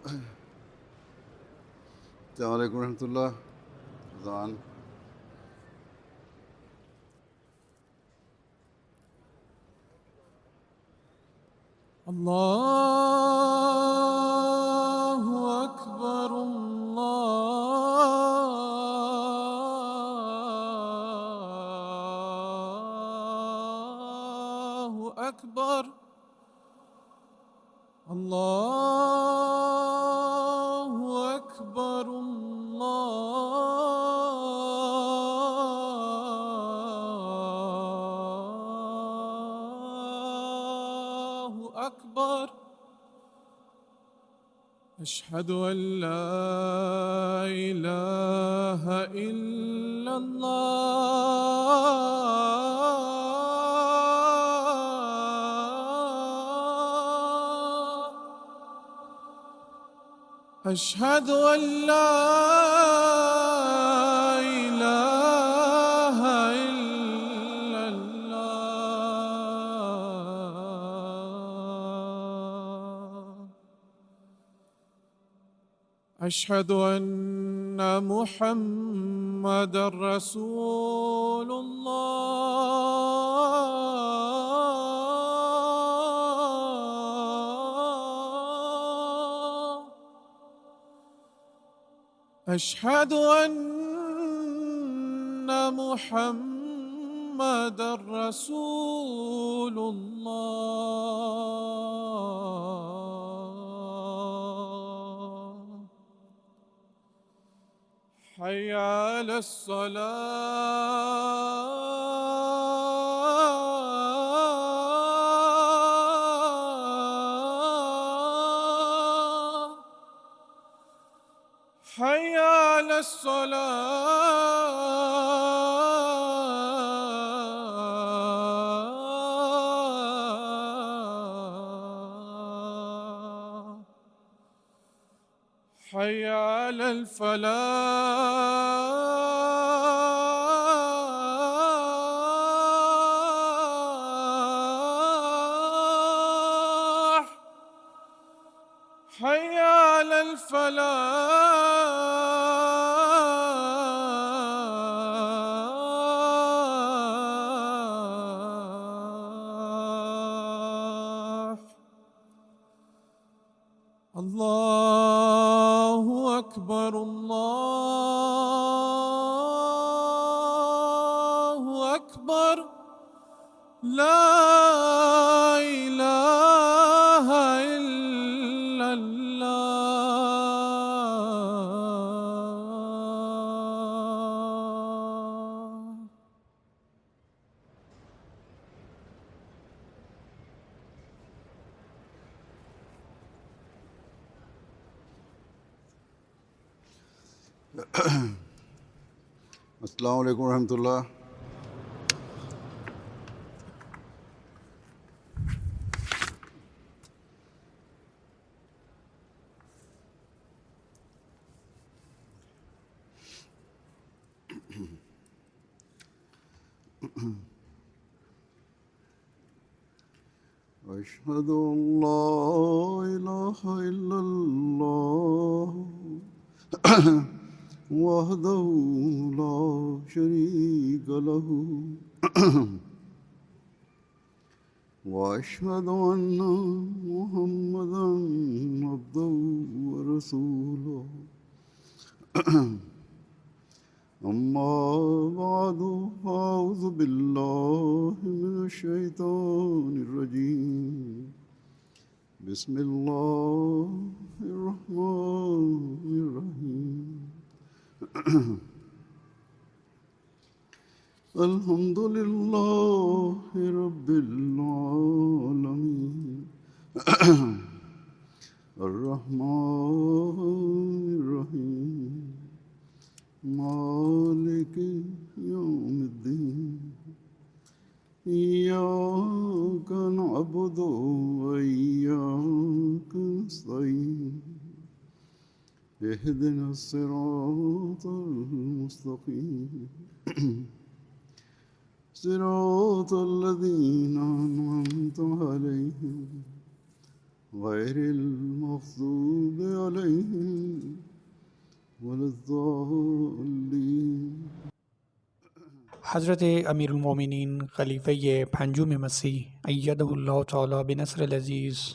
السلام عليكم ورحمة الله. طبعا الله أكبر الله أكبر الله أكبر الله أكبر. أشهد أن لا إله إلا الله. أشهد أن لا إله إلا الله. أشهد أن محمدًا رسول الله. أشهد أن محمدًا رسول الله. حي على الصلاة. حي على الصلاة. حي على الفلاح. حي على الفلاح. الله أكبر الله أكبر. لا إله إلا الله. السلام عليكم ورحمة الله. أشهد أن لا إله إلا الله وحده لا شريك له وأشهد أن محمدًا عبده ورسوله. أما بعد فأعوذ بالله من الشيطان الرجيم. بسم الله الرحمن الرحيم. الحمد لله رب العالمين. الرحمن الرحيم. مالك يوم الدين. إياك نعبد وإياك نستعين. اهدنا الصراط المستقيم. صراط الذين أنعمت عليهم غير المغضوب عليهم ولا الضالين. حضرت امیرالمومنین خلیفه پنجم مسیح ایده الله تعالی به نصر العزیز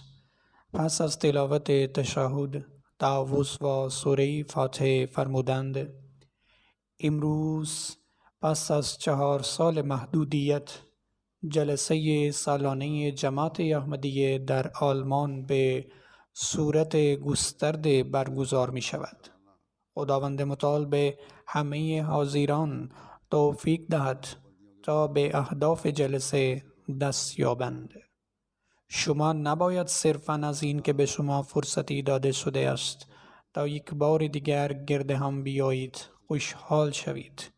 پس از تلاوت تشهد تعوذ و سوره فاتحه فرمودند: امروز پس از 4 سال محدودیت جلسه سالانه جماعت احمدیه در آلمان به صورت گسترده برگزار می شود. خداوند متعال به همه حاضران توفیق دهد تا به اهداف جلسه دست یابند. شما نباید صرفاً از این که به شما فرصتی داده شده است تا یک بار دیگر گرد هم بیایید خوشحال شوید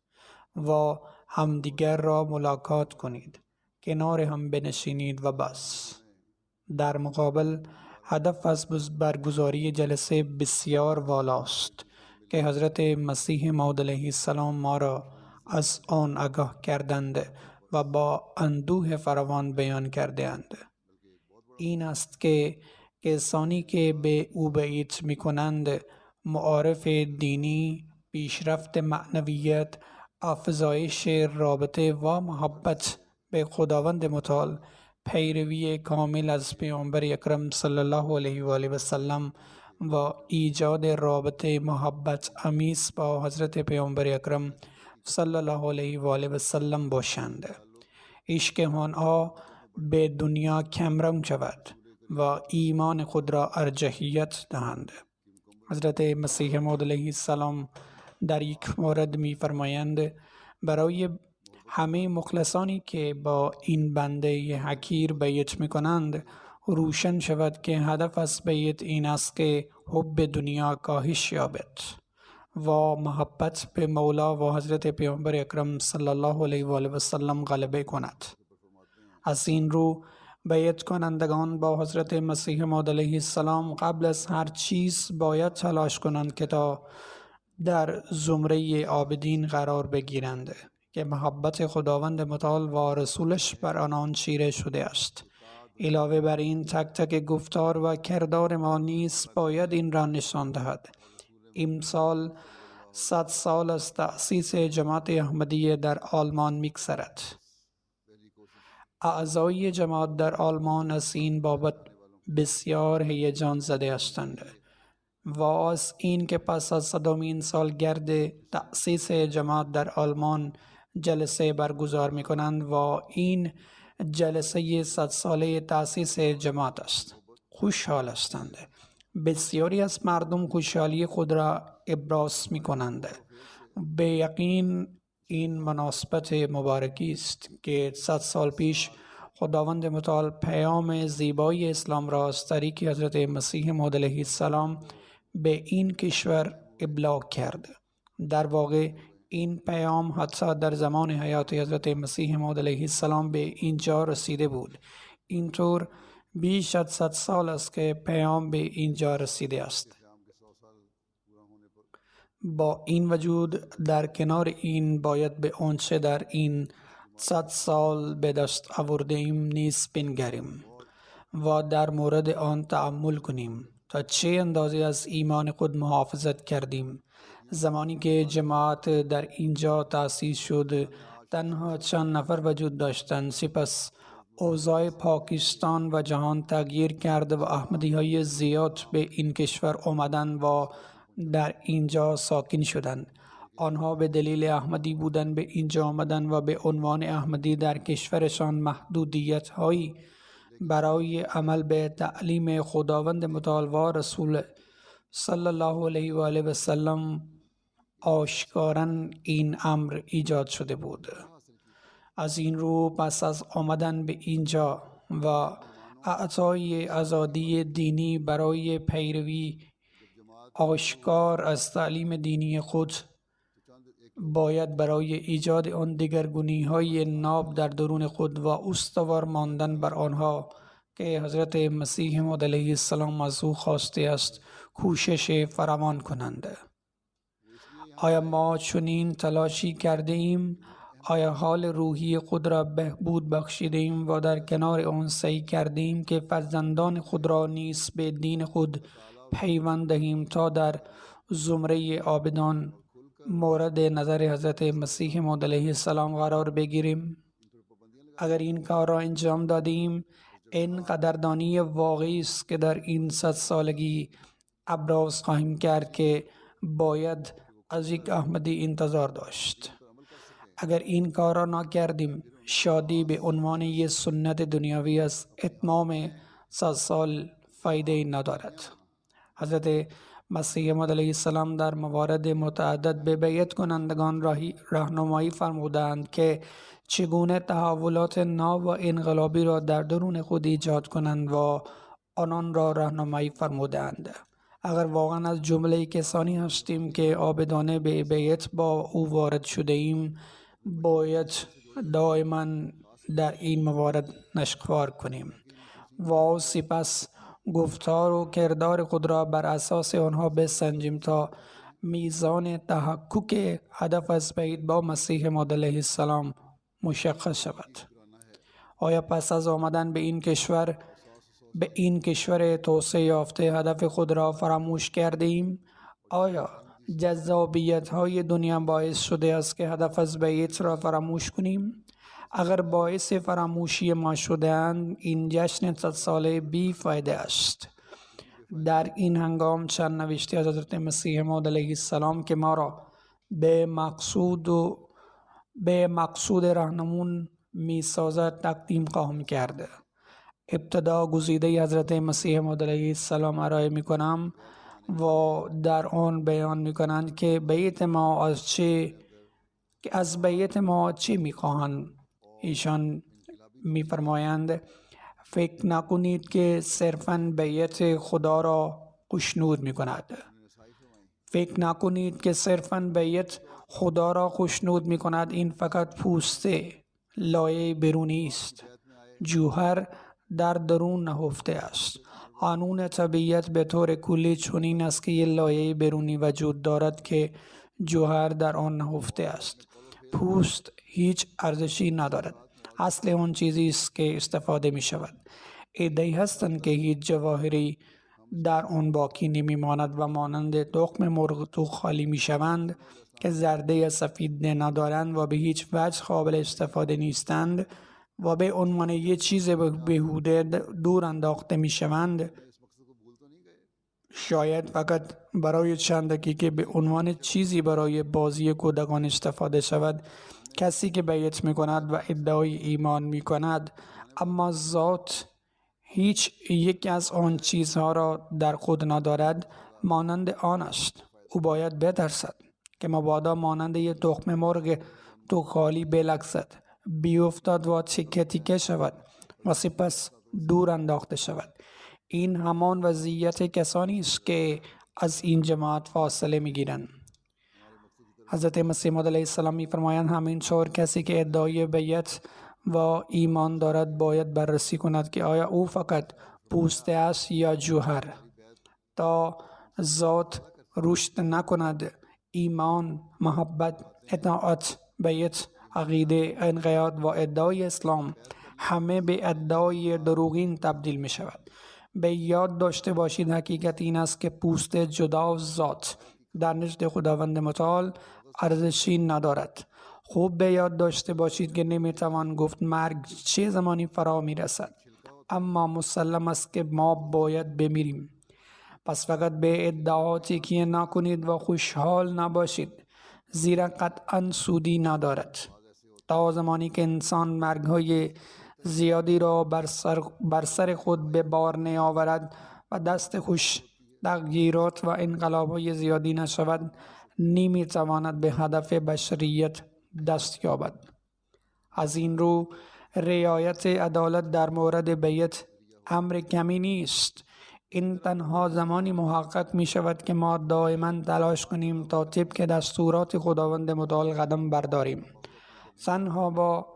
و همدیگر را ملاقات کنید، کنار هم بنشینید و بس. در مقابل هدف از برگزاری جلسه بسیار والاست که حضرت مسیح موعود علیه السلام ما را از آن آگاه کردند و با اندوه فراوان بیان کرده‌اند. این است که کسانی که به او بیعت می‌کنند معارف دینی، پیشرفت معنویت، افزایش رابطه و محبت به خداوند متعال، پیروی کامل از پیامبر اکرم صلی الله علیه و آله و سلم و ایجاد رابطه محبت آمیز با حضرت پیامبر اکرم صلی الله علیه و آله و سلم باشند. عشق آنها به دنیا کمرنگ شود و ایمان خود را ارجحیت دهند. حضرت مسیح موعود علیه السلام در یک مورد می فرمایند: برای همه مخلصانی که با این بنده حقیر بیعت می کنند روشن شود که هدف از بیعت این است که حب دنیا کاهش یابد و محبت به مولا و حضرت پیامبر اکرم صلی الله علیه و آله و سلم غلبه کند. از این رو بیعت کنندگان با حضرت مسیح موعود علیه السلام قبل از هر چیز باید تلاش کنند که تا در زمره عابدین قرار بگیرند که محبت خداوند متعال و رسولش بر آنان چیره شده است. علاوه بر این تک تک گفتار و کردار ما نیز باید این را نشان دهد. امسال 100 سال از تأسیس جماعت احمدیه در آلمان می‌گذرد. اعضای جماعت در آلمان از این بابت بسیار هیجان زده هستند و از این که پس از 100مین سالگرد تأسیس جماعت در آلمان جلسه برگزار می کنند و این جلسه 100 ساله تأسیس جماعت است. خوشحال هستند. بسیاری از مردم خوشحالی خود را ابراز می کنند. به یقین این مناسبت مبارکی است که 100 سال پیش خداوند متعال پیام زیبای اسلام را از طریق حضرت مسیح موعود علیه السلام به این کشور ابلاغ کرد. در واقع این پیام حتی در زمان حیات حضرت مسیح موعود علیه السلام به اینجا رسیده بود. اینطور بیش از 100 سال است که پیام به اینجا رسیده است. با این وجود در کنار این باید به آنچه در این 100 سال به دست آورده ایم نیز بنگریم و در مورد آن تأمل کنیم تا چه اندازه از ایمان خود محافظت کردیم. زمانی که جماعت در اینجا تأسیس شد تنها چند نفر وجود داشتند. سپس اوضاع پاکستان و جهان تغییر کرد و احمدی‌های زیاد به این کشور آمدند و در اینجا ساکن شدند. آنها به دلیل احمدی بودن به اینجا آمدند و به عنوان احمدی در کشورشان محدودیت‌هایی برای عمل به تعلیم خداوند متعال و رسول صلی الله علیه و آله و سلم آشکاراً این امر ایجاد شده بود. از این رو پس از آمدن به اینجا و اعطای آزادی دینی برای پیروی آشکار از تعلیم دینی خود باید برای ایجاد آن دگرگونی‌های ناب در درون خود و استوار ماندن بر آنها که حضرت مسیح موعود علیه السلام از او خواسته است کوشش فراوان کنند. آیا ما چنین تلاشی کرده ایم؟ آیا حال روحی خود را بهبود بخشیدیم و در کنار آن سعی کردیم که فرزندان خود را نیز به دین خود پیوند دهیم تا در زمره عابدان مورد نظر حضرت مسیح موعود علیه السلام قرار بگیریم؟ اگر این کار را انجام دادیم، این قدردانی واقعی است که در این 100 سالگی ابراز خواهیم کرد که باید از یک احمدی انتظار داشت. اگر این کار را نکردیم، شادی به عنوان یک سنت دنیاوی از اتمام 100 سال فایده ندارد. حضرت مسیح موعود علیه السلام در موارد متعدد به بیعت کنندگان راهنمایی فرمودند که چگونه تحولات نو و انقلابی را در درون خود ایجاد کنند و آنان را راهنمایی فرمودند. اگر واقعا از جمله کسانی هستیم که عابدانه به بیعت با او وارد شده ایم، باید دائما در این موارد نشخوار کنیم و سپس گفتار و کردار خود را بر اساس آنها بسنجیم تا میزان تحقق هدف از بیعت با مسیح موعود علیه السلام مشخص شود. آیا پس از آمدن به این کشور توسعه یافته هدف خود را فراموش کرده ایم؟ آیا جذابیت های دنیا باعث شده است که هدف از بیعت را فراموش کنیم؟ اگر باعث فراموشی ما شده‌اند، این جشن 100 ساله بی فایده است. در این هنگام چند نوشته از حضرت مسیح موعود علیه السلام که ما را به مقصود راهنمون می سازد تقدیم خواهم کرد. ابتدا گزیده حضرت مسیح موعود علیه السلام ارائه می کنم و در آن بیان می کنند که از بیعت ما چه می خواهند. ایشان می فرمایند فکر نکنید که صرفاً بیعت خدا را خوشنود می کند. فکر نکنید که صرفاً بیعت خدا را خوشنود می کند. این فقط پوسته، لایه بیرونی است. جوهر در درون نهفته است. قانون طبیعت به طور کلی چنین است که یک لایه بیرونی وجود دارد که جوهر در آن نهفته است. پوست هیچ ارزشی ندارد. اصل آن چیزی است که استفاده می شود. عده‌ای هستند که هیچ جواهری در آن باقی نمی ماند و مانند تخم مرغ تو خالی می شوند که زرده یا سفید ندارند و به هیچ وجه قابل استفاده نیستند و به عنوان یک چیز بیهوده دور انداخته می شوند. شاید فقط برای چند دقیقه به عنوان چیزی برای بازی کودکان استفاده شود. کسی که بیعت می کند و ادعای ایمان می کند اما ذات هیچ یک از آن چیزها را در خود ندارد، مانند آن است. او باید بترسد که مبادا مانند یک تخم مرغ تو خالی بلغزد، بیفتد و تیکه تیکه شود و سپس دور انداخته شود. این همان وضعیت کسانی است که از این جماعت فاصله می گیرند. حضرت مسیح موعود علیه السلام می فرمایند همینطور کسی که ادعای بیعت و ایمان دارد باید بررسی کند که آیا او فقط پوسته است یا جوهر. تا ذات رشد نکند، ایمان، محبت، اطاعت، بیعت، عقیده، انقیاد و ادعای اسلام همه به ادعای دروغین تبدیل می شود. به یاد داشته باشید حقیقت این است که پوست جدا از ذات در نزد خداوند متعال ارزشی ندارد. خوب به یاد داشته باشید که نمیتوان گفت مرگ چه زمانی فرا میرسد، اما مسلم است که ما باید بمیریم. پس فقط به ادعا تکیه نکنید و خوشحال نباشید، زیرا قطعا سودی ندارد. تا زمانی که انسان مرگ‌های زیادی را بر سر خود به بار نیاورد و دست خوش تغییرات و انقلاب‌های زیادی نشود، نمیتواند به هدف بشریت دست یابد. از این رو رعایت عدالت در مورد بیعت امر کمی نیست. این تنها زمانی محقق می شود که ما دائما تلاش کنیم تا طبق دستورات خداوند متعال قدم برداریم. تنها با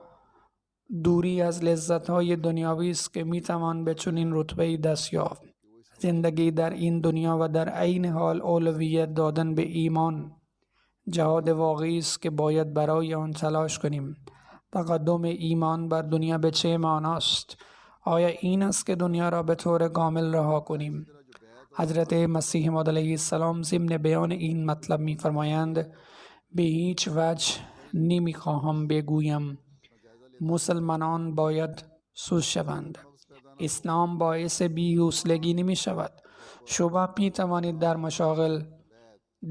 دوری از لذت‌های دنیاوی است که می توان به چنین رتبه‌ای دست یافت. زندگی در این دنیا و در عین حال اولویت دادن به ایمان، جهاد واقعی است که باید برای آن تلاش کنیم. تقدم ایمان بر دنیا به چه معناست؟ آیا این است که دنیا را به طور کامل رها کنیم؟ حضرت مسیح موعود علیه السلام ضمن بیان این مطلب می‌فرمایند به هیچ وجه نمی‌خواهم بگویم مسلمانان باید سست شوند. اسلام باعث بی‌حوصلگی نمی شود. شما می توانید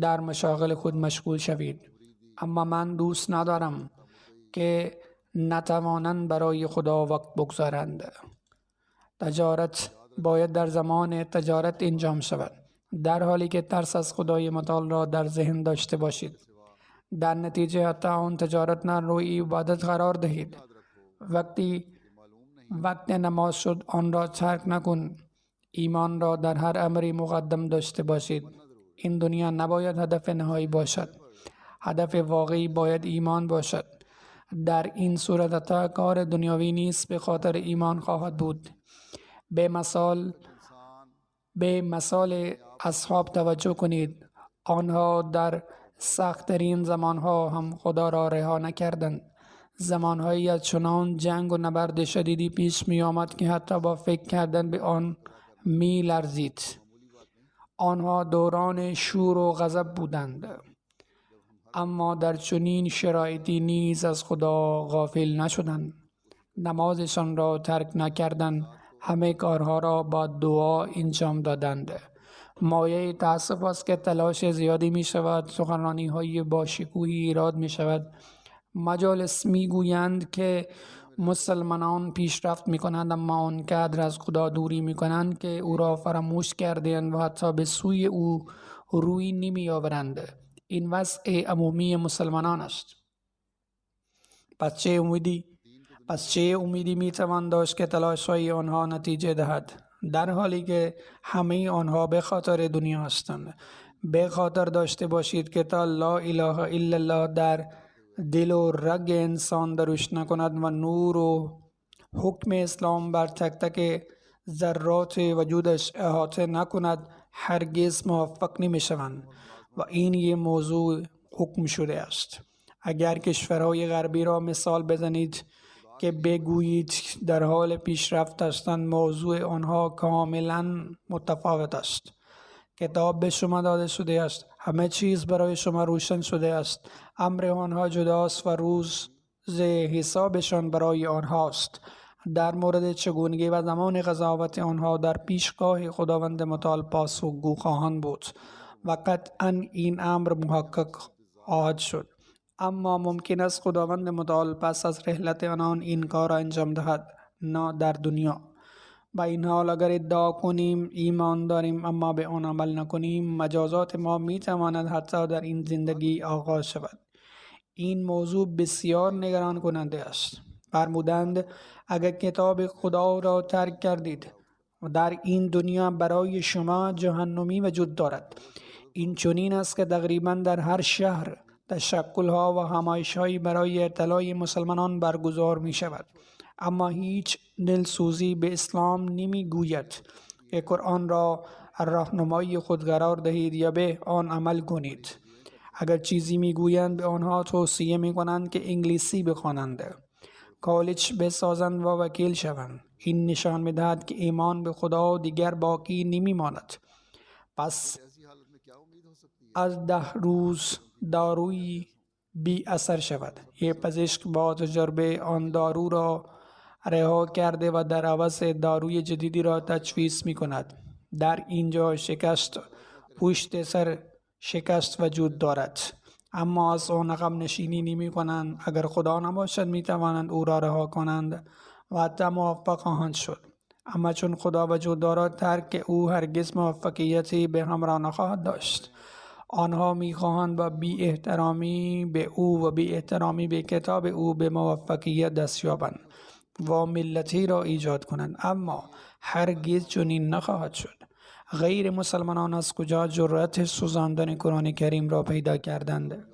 در مشاغل خود مشغول شوید، اما من دوست ندارم که نتوانند برای خدا وقت بگذارند. تجارت باید در زمان تجارت انجام شود، در حالی که ترس از خدای متعال را در ذهن داشته باشید. در نتیجه حتی آن تجارت را روی عبادت قرار دهید. وقت نماز شد آن را ترک نکن. ایمان را در هر امری مقدم داشته باشید. این دنیا نباید هدف نهایی باشد. هدف واقعی باید ایمان باشد. در این صورت حتی کار دنیاوی نیست به خاطر ایمان خواهد بود. به مثال اصحاب توجه کنید. آنها در سخت‌ترین زمانها هم خدا را رها نکردند. زمانهایی از چنان جنگ و نبرد شدیدی پیش می آمد که حتی با فکر کردن به آن می لرزید. آنها دوران شور و غضب بودند، اما در چنین شرایطی نیز از خدا غافل نشدند. نمازشان را ترک نکردند. همه کارها را با دعا انجام دادند. مایه تأسف است که تلاش زیادی می شود، سخنرانی های با شکوهی ایراد می شود. مجالس می گویند که مسلمانان پیشرفت می کنند، اما آنقدر از خدا دوری می کنند که او را فراموش کردند و حتی به سوی او روی نمی آورند. این وضع عمومی مسلمانان است. پس چه امیدی می توان داشت که تلاش های آنها نتیجه دهد، در حالی که همه آنها به خاطر دنیا هستند؟ به خاطر داشته باشید که تا لا اله الا الله در دل و رگ انسان درش نکند و نور و حکم اسلام بر تک تک ذرات وجودش احاطه نکند، هرگز موفق نمی شوند. و این یه موضوع حکم شده است. اگر کشورهای غربی را مثال بزنید که بگویید در حال پیشرفت هستند، موضوع آنها کاملا متفاوت است. کتاب به شما داده شده است، همه چیز برای شما روشن شده است. امر آنها جداست و روز حسابشان برای آنهاست. در مورد چگونگی و زمان قضاوت آنها در پیشگاه خداوند متعال پاسخگو خواهند بود و قطعا این امر محقق خواهد شد. اما ممکن است خداوند متعال پس از رحلت آنان این کار را انجام دهد، نه در دنیا. با این حال اگر ادعا کنیم ایمان داریم اما به آن عمل نکنیم، مجازات ما می تواند حتی در این زندگی آغاز شود. این موضوع بسیار نگران کننده است. فرمودند اگر کتاب خدا را ترک کردید و در این دنیا برای شما جهنمی وجود دارد. این چنین است که تقریبا در هر شهر تشکل‌ها و همایش‌هایی برای اطلاع مسلمانان برگزار می شود، اما هیچ دلسوزی به اسلام نمی گوید که قرآن را راهنمای خود قرار دهید یا به آن عمل کنید. اگر چیزی می گویند به آنها توصیه می کنند که انگلیسی بخوانند، کالج بسازند و وکیل شوند. این نشان می دهد که ایمان به خدا دیگر باقی نمی ماند. پس از 10 روز دارویی بی اثر شود. یک پزشک با تجربه آن دارو را رها کرده و در عوض داروی جدیدی را تجویز می کند. در اینجا شکست پشت سر شکست وجود دارد، اما از آن عقب نشینی نمی کنند. اگر خدا نباشد می توانند او را رها کنند و حتی موفق خواهند شد، اما چون خدا وجود دارد ترک او هرگز موفقیتی به همراه نخواهد داشت. آنها می‌خواهند با بی احترامی به او و بی احترامی به کتاب او به موفقیت دست یابند و ملتی را ایجاد کنند، اما هرگز چنین نخواهد شد. غیر مسلمانان از کجا جرأت سوزاندن قرآن کریم را پیدا کردند؟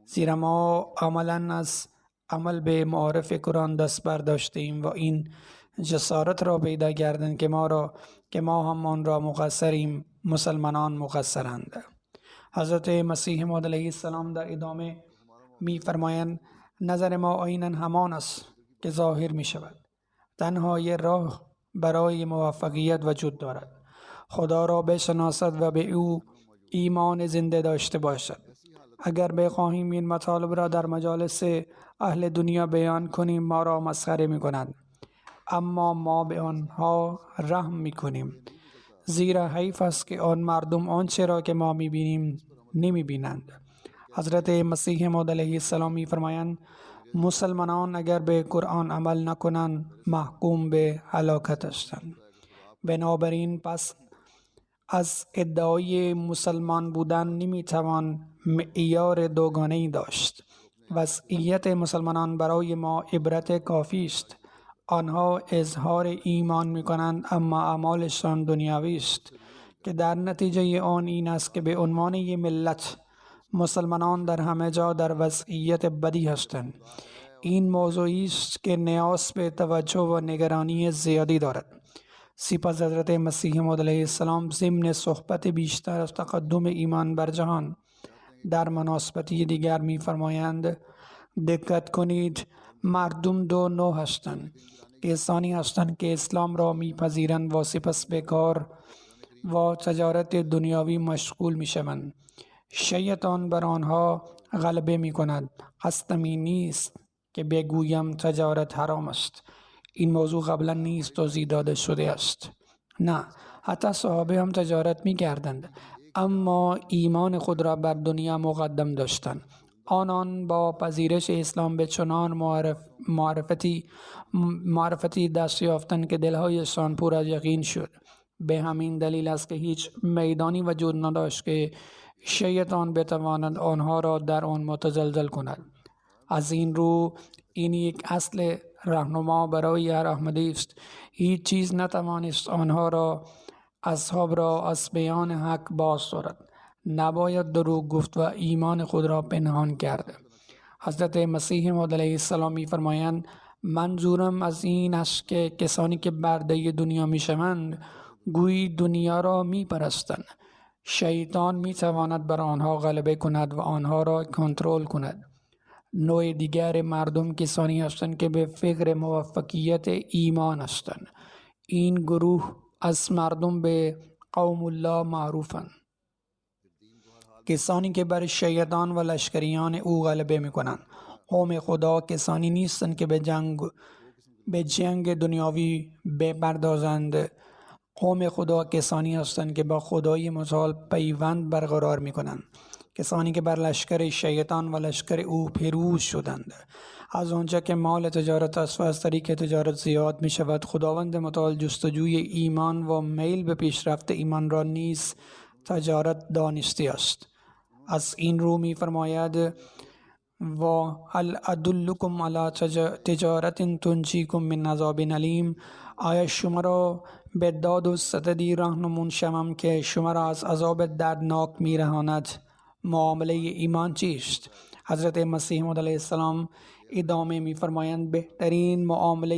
زیرا ما عملاً از عمل به معارف قرآن دست برداشتیم و این جسارت را پیدا کردند که ما هم آن را مقصریم. مسلمانان مقصرند. حضرت مسیح موعود علیه السلام در ادامه می فرمایند نظر ما عیناً همان است که ظاهر می شود. تنها یک راه برای موفقیت وجود دارد: خدا را بشناسد و به او ایمان زنده داشته باشد. اگر بخواهیم این مطالب را در مجالس اهل دنیا بیان کنیم ما را مسخره می کنند، اما ما به آنها رحم می کنیم، زیرا حیف است که آن مردم آنچه را که ما می بینیم نمی بینند. حضرت مسیح موعود علیه السلام می فرمایند مسلمانان اگر به قرآن عمل نکنند محکوم به هلاکت هستند. بنابراین پس از ادعای مسلمان بودن نمیتوان معیار دوگانه‌ای داشت. وضعیت مسلمانان برای ما عبرت کافی است. آنها اظهار ایمان میکنند اما اعمالشان دنیاوی است که در نتیجه آن این است که به عنوان یک ملت مسلمانان در همه جا در وضعیت بدی هستند. این موضوعی است که نیاز به توجه و نگرانی زیادی دارد. سپس حضرت مسیح موعود علیه السلام ضمن صحبت بیشتر از تقدم ایمان بر جهان در مناسبتی دیگر می فرمایند دقت کنید مردم دو نوع هستند: کسانی هستند که اسلام را میپذیرند و سپس به کار و تجارت دنیاوی مشغول می شوند. شیطان بر آنها غلبه می کند. قصدم این نیست که بگویم تجارت حرام است. این موضوع قبلا نیز توضیح داده شده است. نه، حتی صحابه هم تجارت می کردند، اما ایمان خود را بر دنیا مقدم داشتند. آنان با پذیرش اسلام به چنان معرفتی دست یافتند که دلهایشان پر از یقین شد. به همین دلیل است که هیچ میدانی وجود نداشت که شیطان بتواند آنها را در آن متزلزل کند. از این رو این یک اصل راهنما برای هر احمدی است: هیچ چیز نتوانست آنها را اصحاب را از بیان حق باز دارد. نباید دروغ گفت و ایمان خود را پنهان کرد. حضرت مسیح موعود علیه السلام می فرمایند منظورم از این است که کسانی که برده دنیا می شوند گویی دنیا را می پرستند. شیطان می تواند بر آنها غلبه کند و آنها را کنترل کند. نوع دیگر مردم کسانی هستند که به فکر موفقیت ایمان هستند. این گروه از مردم به قوم الله معروفند، کسانی که بر شیطان و لشکریان او غلبه می کنند. قوم خدا کسانی نیستند که به جنگ دنیاوی بپردازند. قوم خدا کسانی هستند که با خدای متعال پیوند برقرار می کنند، کسانی که بر لشکر شیطان و لشکر او پیروز شدند. از آنجا که مال تجارت است و از طریق تجارت زیاد می شود، خداوند متعال جستجوی ایمان و میل به پیشرفت ایمان را نیز تجارت دانسته است. از این رو می فرماید و هل ادلکم علی تجارت تنجیکم من عذاب الیم، آیا شما را به داد و ستدی راهنمون شوم که شما را از عذاب دردناک می رهاند؟ معامله ایمان چیست؟ حضرت مسیح موعود علیه السلام ادامه می فرمایند بهترین معامله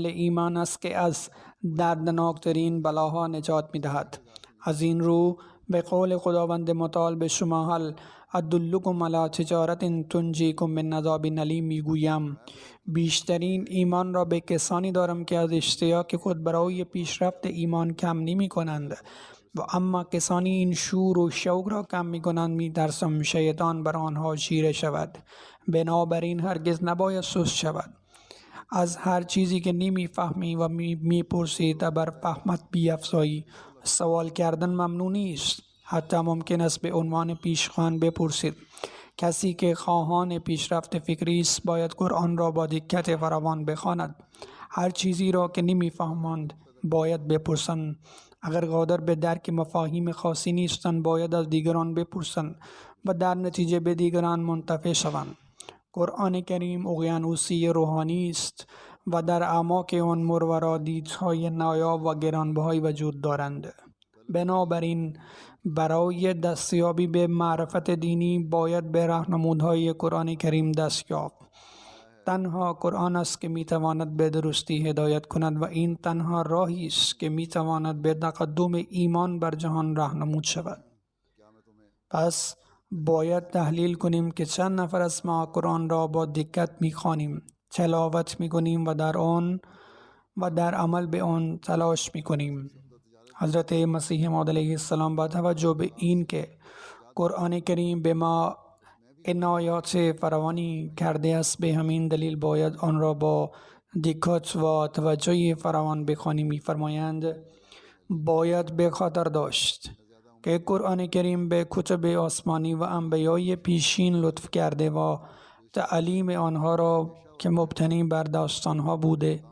ایمان است که از دردناکترین بلاها نجات می دهد. از این رو به قول خداوند متعال به شما هل ادلکم علی تجارت تنجیکم من عذاب الیم می گویم بیشترین ایمان را به کسانی دارم که از اشتیاق خود برای پیشرفت ایمان کم نمی کنند و اما کسانی این شور و شوق را کم می کنند می ترسم شیطان بر آنها چیره شود. بنابراین هرگز نباید سست شود. از هر چیزی که نمی فهمی و می پرسی تا بر فهمت بیفزایی. سوال کردن ممنوع نیست، حتی ممکن است به عنوان پیشخوان بپرسید. کسی که خواهان پیشرفت فکری است باید قرآن را با دقت فراوان بخواند. هر چیزی را که نمی‌فهمند باید بپرسند. اگر قادر به درک مفاهیم خاصی نیستند باید از دیگران بپرسند و در نتیجه به دیگران منتفع شوند. قرآن کریم اقیانوسی روحانی است و در اعماق آن مروارا دیدهای نایاب و گرانبهای وجود دارند. بنابراین برای دستیابی به معرفت دینی باید به راهنمودهای قرآن کریم دست یافت. تنها قرآن است که میتواند به درستی هدایت کند و این تنها راهی است که میتواند به تقدم ایمان بر جهان راهنمود شود. پس باید تحلیل کنیم که چند نفر از ما قرآن را با دقت میخوانیم، تلاوت میکنیم و در عمل به آن تلاش میکنیم. حضرت مسیح موعود علیه السلام با توجه به این که قرآن کریم به ما عنایات فراوانی کرده است، به همین دلیل باید آن را با دقت و توجه فراوان بخوانیم. می‌فرمایند باید به خاطر داشت که قرآن کریم به کتب آسمانی و انبیای پیشین لطف کرده و تعلیم آنها را که مبتنی بر داستانها بوده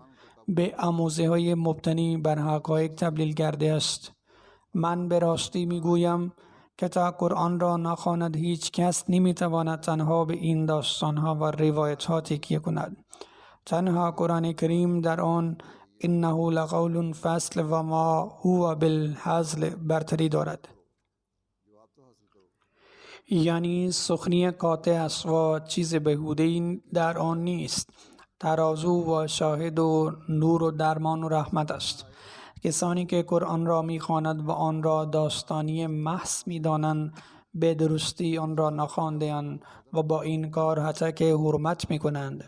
به آموزه های مبتنی بر حقایق تبدیل کرده است. من به راستی میگویم که تا قرآن را نخواند هیچ کس نمیتواند تنها به این داستانها و روایتها تکیه کند. تنها قرآن کریم در آن انه لقول فصل و ما هو بالهزل برتری دارد، یعنی سخنی قاطع است و چیز بیهوده‌ای در آن نیست. ترازو و شاهد و نور و درمان و رحمت است. کسانی که قرآن را می‌خوانند و آن را داستانی محض می‌دانند به درستی آن را نخوانده‌اند و با این کار هتک حرمت می‌کنند.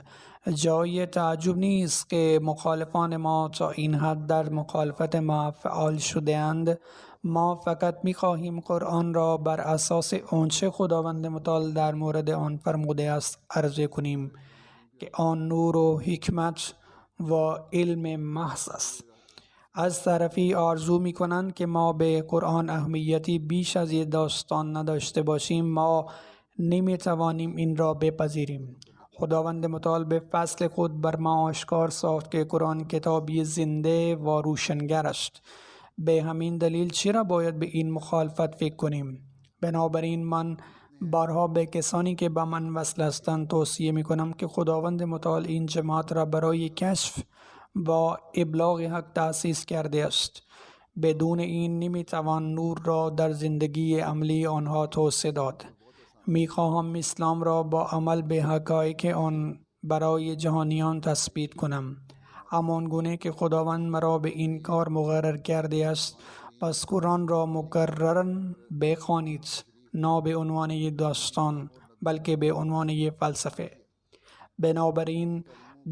جای تعجب نیست که مخالفان ما تا این حد در مخالفت ما فعال شده‌اند. ما فقط می‌خواهیم قرآن را بر اساس آنچه خداوند متعال در مورد آن فرموده است عرضه کنیم که آن نور و حکمت و علم محض است. از طرفی آرزو می‌کنند که ما به قرآن اهمیتی بیش از یک داستان نداشته باشیم. ما نمی‌توانیم این را بپذیریم. خداوند متعال به فضل خود بر ما آشکار ساخت که قرآن کتابی زنده و روشنگر است. به همین دلیل چرا باید به این مخالفت فکر کنیم؟ بنابراین من بارها به کسانی که با من وصل هستند توصیه می‌کنم که خداوند متعال این جماعت را برای کشف و ابلاغ حق تأسیس کرده است. بدون این نمی‌توان نور را در زندگی عملی آنها توسعه داد. می‌خواهم اسلام را با عمل به حقایق آن برای جهانیان تثبیت کنم، همان گونه که خداوند مرا به این کار مقرر کرده است. پس قرآن را مکرراً بخوانید، نه به عنوان یک داستان بلکه به عنوان یک فلسفه. بنابراین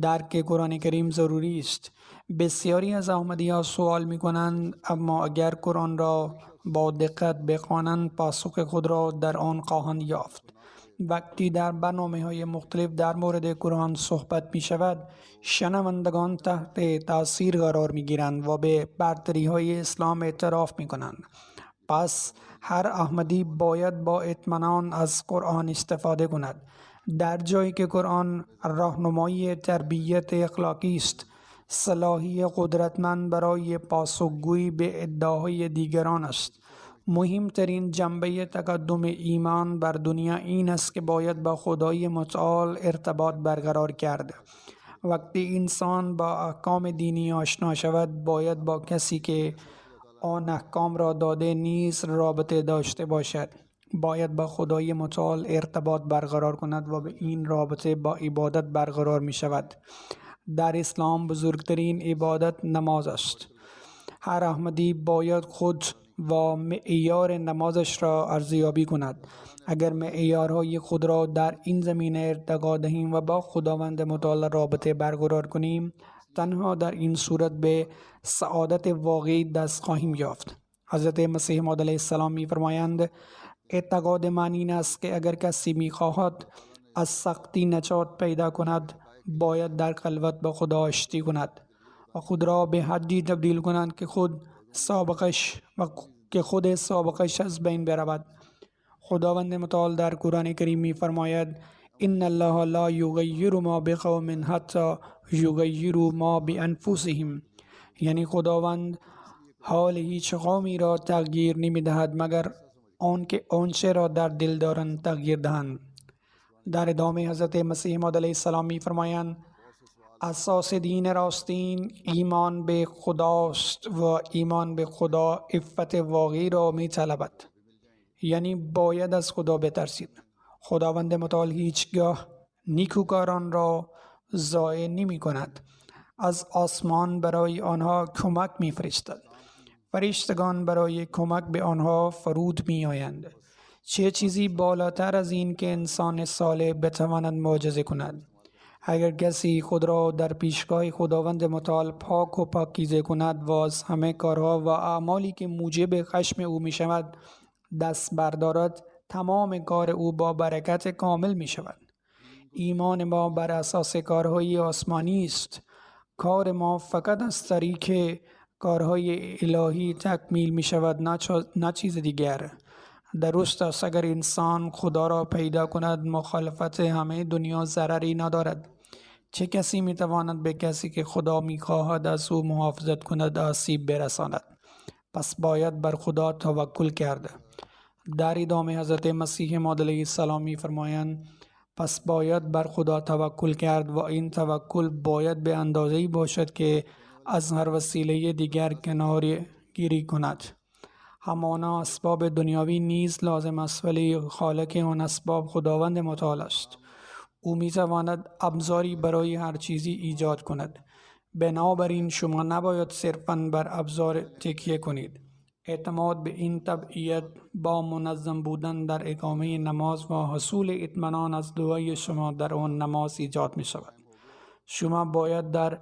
درک قرآن کریم ضروری است. بسیاری از احمدی‌ها سوال می‌کنند اما اگر قرآن را با دقت بخوانند پاسخ خود را در آن خواهند یافت. وقتی در برنامه‌های مختلف در مورد قرآن صحبت می‌شود، شنوندگان تحت تاثیر قرار می‌گیرند و به برتری‌های اسلام اعتراف می‌کنند. پس هر احمدی باید با اطمینان از قرآن استفاده کند. در جایی که قرآن راهنمایی تربیت اخلاقی است، صلاحی قدرتمند برای پاسخگویی به ادعاهای دیگران است. مهمترین جنبه تقدم ایمان بر دنیا این است که باید با خدای متعال ارتباط برقرار کرد. وقتی انسان با احکام دینی آشنا شود، باید با کسی که آن احکام را داده نیز رابطه داشته باشد. باید با خدای متعال ارتباط برقرار کند و به این رابطه با عبادت برقرار می شود. در اسلام بزرگترین عبادت نماز است. هر احمدی باید خود و معیار نمازش را ارزیابی کند. اگر معیارهای خود را در این زمینه ارتقا دهیم و با خداوند متعال رابطه برقرار کنیم، تنها در این صورت به سعادت واقعی دست خواهیم یافت. حضرت مسیح موعود علیه السلام می‌فرمایند اعتقاد من این است که اگر کسی می‌خواهد از سختی نجات پیدا کند، باید در خلوت با خدا آشتی کند و خود را به حدی تبدیل کند که خود سابقش از بین برود. خداوند متعال در قرآن کریم می‌فرماید ان الله لا یغیر ما بقوم حتی یغیروا ما بانفسهم، یعنی خداوند حال هیچ قومی را تغییر نمی‌دهد مگر آنکه آنچه را در دل دارند تغییر دهند. در ادامه حضرت مسیح موعود علیه السلام می‌فرمایند اساس دین راستین ایمان به خداست و ایمان به خدا عفت واقعی را می‌طلبد، یعنی باید از خدا بترسید. خداوند متعال هیچگاه نیکوکاران را ضایع نمی کند. از آسمان برای آنها کمک می فرستد. فرشتگان برای کمک به آنها فرود می آیند. چه چیزی بالاتر از این که انسان صالح بتواند معجزه کند؟ اگر کسی خود را در پیشگاه خداوند متعال پاک و پاکیزه کند و از همه کارها و اعمالی که موجب خشم او می شود دست بردارد، تمام کار او با برکت کامل می شود. ایمان ما بر اساس کارهای آسمانی است. کار ما فقط از طریق کارهای الهی تکمیل می شود، نه چیز دیگر. درست است اگر انسان خدا را پیدا کند مخالفت همه دنیا ضرری ندارد. چه کسی می تواند به کسی که خدا می خواهد از او محافظت کند آسیب برساند؟ پس باید بر خدا توکل کرد. در ادامه حضرت مسیح موعود علیه السلام می فرمایند پس باید بر خدا توکل کرد و این توکل باید به اندازه‌ای باشد که از هر وسیله دیگر کنار گیری کند. همانا اسباب دنیاوی نیز لازم است، ولی خالق آن اسباب خداوند متعال است. او می تواند ابزاری برای هر چیزی ایجاد کند. بنابراین شما نباید صرفاً بر ابزار تکیه کنید. اعتماد به این طبعیت با منظم بودن در اقامه نماز و حصول اطمینان از دعای شما در آن نماز ایجاد می شود. شما باید در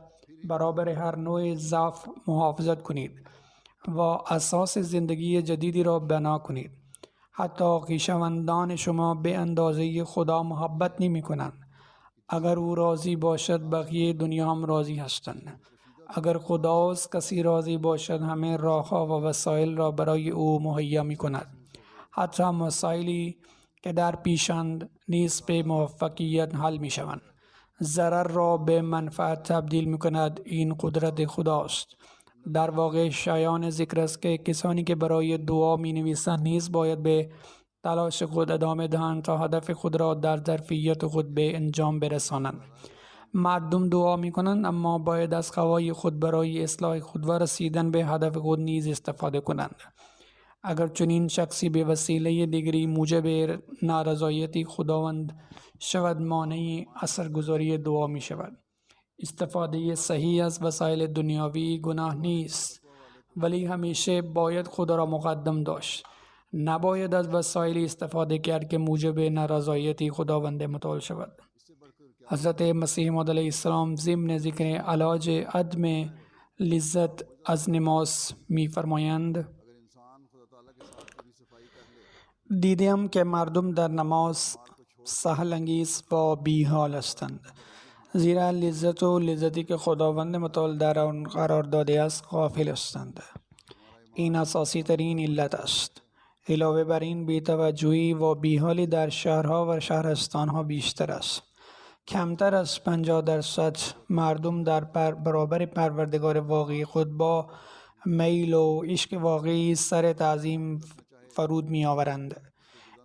برابر هر نوع ضعف محافظت کنید و اساس زندگی جدیدی را بنا کنید. حتی خویشاوندان شما به اندازه خدا محبت نمی کنند. اگر او راضی باشد بقیه دنیا هم راضی هستند. اگر خدا از کسی راضی باشد همه راه‌ها و وسایل را برای او مهیا می کند. حتی مسائلی که در پیشند نیز به موفقیت حل می شوند. ضرر را به منفعت تبدیل می کند. این قدرت خداست. در واقع شایان ذکر است که کسانی که برای دعا می نویسند نیز باید به تلاش خود ادامه دهند تا هدف خود را در ظرفیت خود به انجام برسانند. مردم دعا می کنند اما باید از قوای خود برای اصلاح خود و رسیدن به هدف خود نیز استفاده کنند. اگر چنین شخصی به وسیله دیگری موجب نارضایتی خداوند شود مانع اثرگذاری دعا می شود. استفاده صحیح از وسایل دنیاوی گناه نیست، ولی همیشه باید خدا را مقدم داشت. نباید از وسایل استفاده کرد که موجب نارضایتی خداوند متعال شود. حضرت مسیح موعود علیه السلام ضمن ذکر علاج عدم لذت از نماز می فرمایند دیدم که مردم در نماز سهل انگیز و بیحال هستند، زیرا لذت و لذتی که خداوند متعال در آن قرار داده است غافل هستند. این اساسی ترین علت است. علاوه بر این بی‌توجهی و بیحالی در شهرها و شهرستانها بیشتر است. کمتر از 50% مردم در برابر پروردگار واقعی خود با میل و عشق واقعی سر تعظیم فرود می آورند.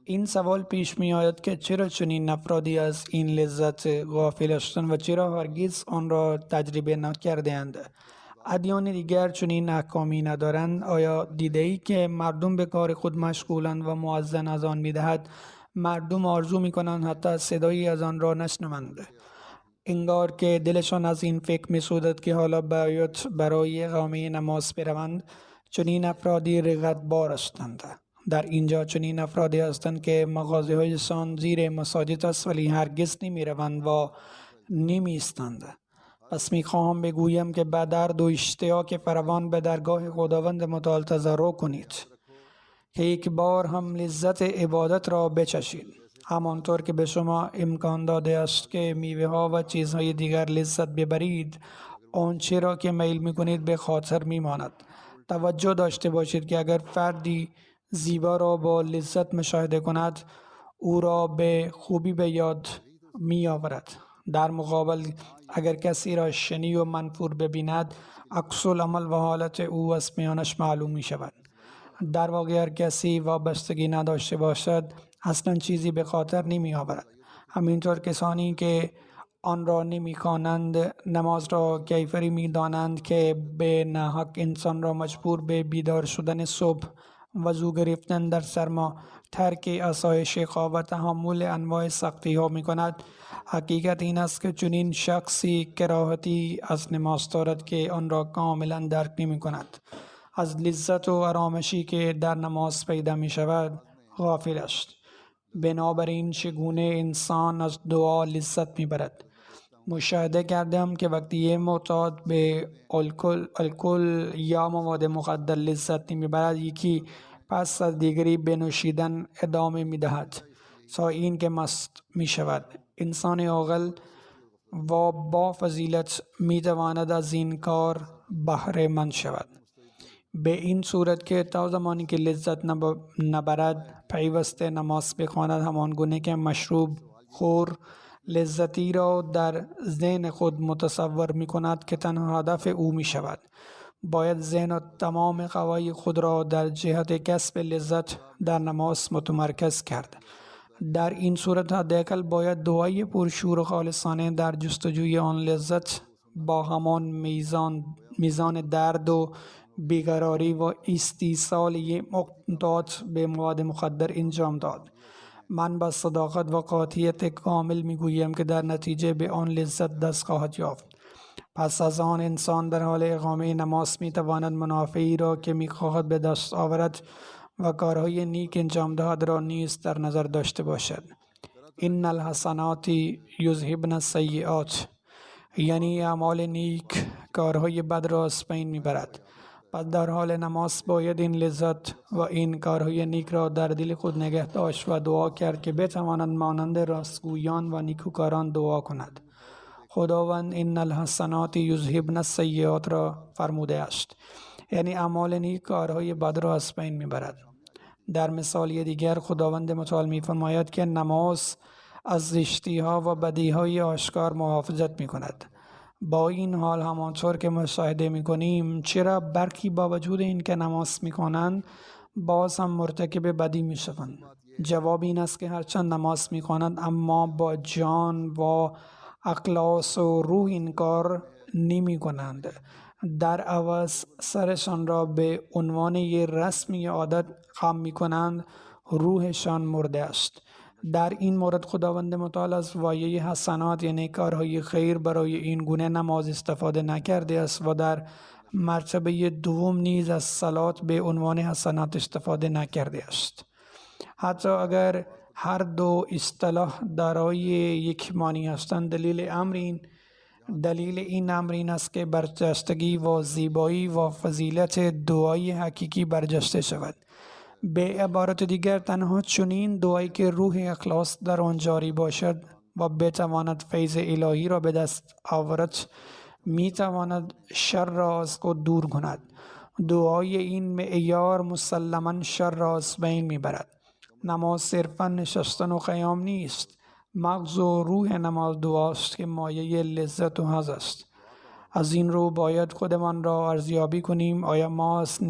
این سوال پیش می آید که چرا چنین افرادی از این لذت غافل هستند و چرا هرگز آن را تجربه نکرده‌اند؟ ادیان دیگر چنین احکامی ندارند؟ آیا دیده‌ای که مردم به کار خود مشغولند و مؤذن از آن می دهد مردم آرزو می کنند حتی صدایی از آن را نشنوند؟ انگار که دلشان از این فکر می سودد که حالا باید برای اقامه نماز بروند. چنین افرادی رغبت‌بار هستند. در اینجا چنین افرادی هستند که مغازه‌هایشان زیر مساجد است ولی هرگز نمی روند و نمی ایستند. پس می خواهم بگویم که به درد و اشتیاق فراوان به درگاه خداوند متعال تضرع کنید که یک بار هم لذت عبادت را بچشید. همانطور که به شما امکان داده است که میوه ها و چیزهای دیگر لذت ببرید، آنچه را که میل می کنید به خاطر می ماند. توجه داشته باشید که اگر فردی زیبا را با لذت مشاهده کند او را به خوبی به یاد می آورد. در مقابل اگر کسی را شنی و منفور ببیند عکس العمل و حالت او از میانش معلوم می شود. در واقع هر کسی وابستگی نداشته باشد اصلا چیزی به خاطر نمی آورد. همینطور کسانی که آن را نمی خوانند نماز را کیفری می دانند که به ناحق انسان را مجبور به بیدار شدن صبح، وضو گرفتن در سرما، ترک آسایش خواب و تحمل انواع سختی ها می کند. حقیقت این است که چنین شخصی کراهتی از نماز دارد که آن را کاملا درک نمی کند. از لذت و آرامشی که در نماز پیدا می شود غافل است. بنابراین چگونه انسان از دعا لذت می برد؟ مشاهده کردم که وقتی یه معتاد به الکل یا مواد مخدر لذت نمی برد، یکی پس از دیگری به نوشیدن ادامه می دهد تا این که مست می شود. انسان عاقل و با فضیلت می تواند از این کار بهره مند شود، به این صورت که تا زمانی که لذت نبرد پیوسته نماز بخواند، همان گونه که مشروب خور لذتی را در ذهن خود متصور می کند که تنها هدف او می شود. باید ذهن و تمام قوای خود را در جهت کسب لذت در نماز متمرکز کرد. در این صورت حداقل باید دعای پرشور و خالصانه در جستجوی آن لذت با همان میزان درد و بیقراری و استیصال معتاد به مواد مخدر انجام داد. من با صداقت و قاطعیت کامل میگویم که در نتیجه به آن لذت دست خواهد یافت. پس از آن انسان در حال اقامه نماز میتواند منافعی را که میخواهد به دست آورد و کارهای نیک انجام دهد را نیز در نظر داشته باشد. ان الحسنات یذهبن السیئات، یعنی اعمال نیک کارهای بد را از بین میبرد. پس در حال نماز باید این لذت و این کارهای نیک را در دل خود نگه داشت و دعا کرد که بتواند مانند راستگویان و نیکوکاران دعا کند. خداوند ان الحسنات یذهبن السیئات را فرموده است، یعنی اعمال نیک کارهای بد را از بین میبرد. در مثال دیگر خداوند متعال میفرماید که نماز از زشتی‌ها و بدیهای آشکار محافظت میکند. با این حال همانطور که مشاهده میکنیم چرا برخی با وجود این که نماز میکنند باز هم مرتکب بدی میشوند؟ جواب این است که هرچند نماز میکنند اما با جان و اخلاص و روح این کار نمی کنند. در عوض سرشان را به عنوان یک رسمی عادت خم می کنند. روحشان مرده است. در این مورد خداوند متعال از وایه حسنات یعنی کارهای خیر برای این گونه نماز استفاده نکرده است و در مرتبه دوم نیز از صلات به عنوان حسنات استفاده نکرده است. حتی اگر هر دو اصطلاح دارای یک معنی هستند، دلیل این امر این است که برجستگی و زیبایی و فضیلت دعای حقیقی برجسته شود. به عبارت دیگر تنها چنین دعایی که روح اخلاص در آن جاری باشد و بتواند فیض الهی را به دست آورد میتواند شر را از خود دور کند. دعای این معیار مسلما شر را از بین میبرد. نماز صرفا نشستن و قیام نیست. مغز و روح نماز دعاست که مایه لذت و حظ است. از این رو باید خودمان را ارزیابی کنیم. آیا ما از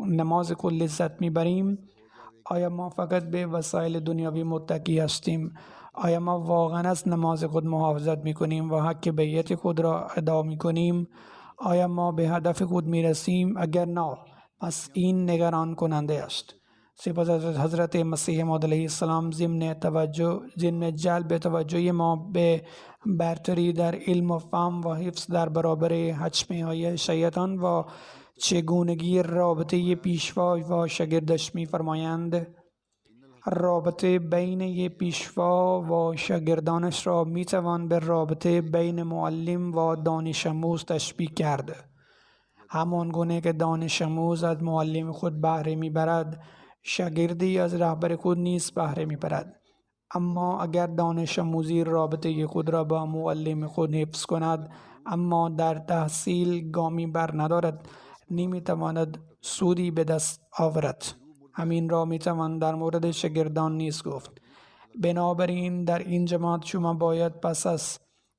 نماز خود لذت میبریم؟ آیا ما فقط به وسایل دنیاوی متکی هستیم؟ آیا ما واقعا از نماز خود محافظت میکنیم و حق بیعت خود را ادا میکنیم؟ آیا ما به هدف خود میرسیم؟ اگر نه، پس این نگران کننده است. سپس از حضرت مسیح موعود علیه السلام ضمن جلب توجه ما به برتری در علم و فهم و حفظ در برابر حجمه های شیطان و چگونگی رابطه پیشوا و شاگردش می فرمایند. رابطه بین پیشوا و شاگردانش را می توان به رابطه بین معلم و دانش آموز تشبیه کرد. همان گونه که دانش آموز از معلم خود بهره می برد، شاگردی از رهبر خود نیز بهره می برد. اما اگر دانش آموزی رابطه خود را با معلم خود حفظ کند اما در تحصیل گامی بر ندارد، نمی تواند سودی به دست آورد. همین را می توان در مورد شاگردان نیز گفت. بنابراین در این جماعت شما باید پس از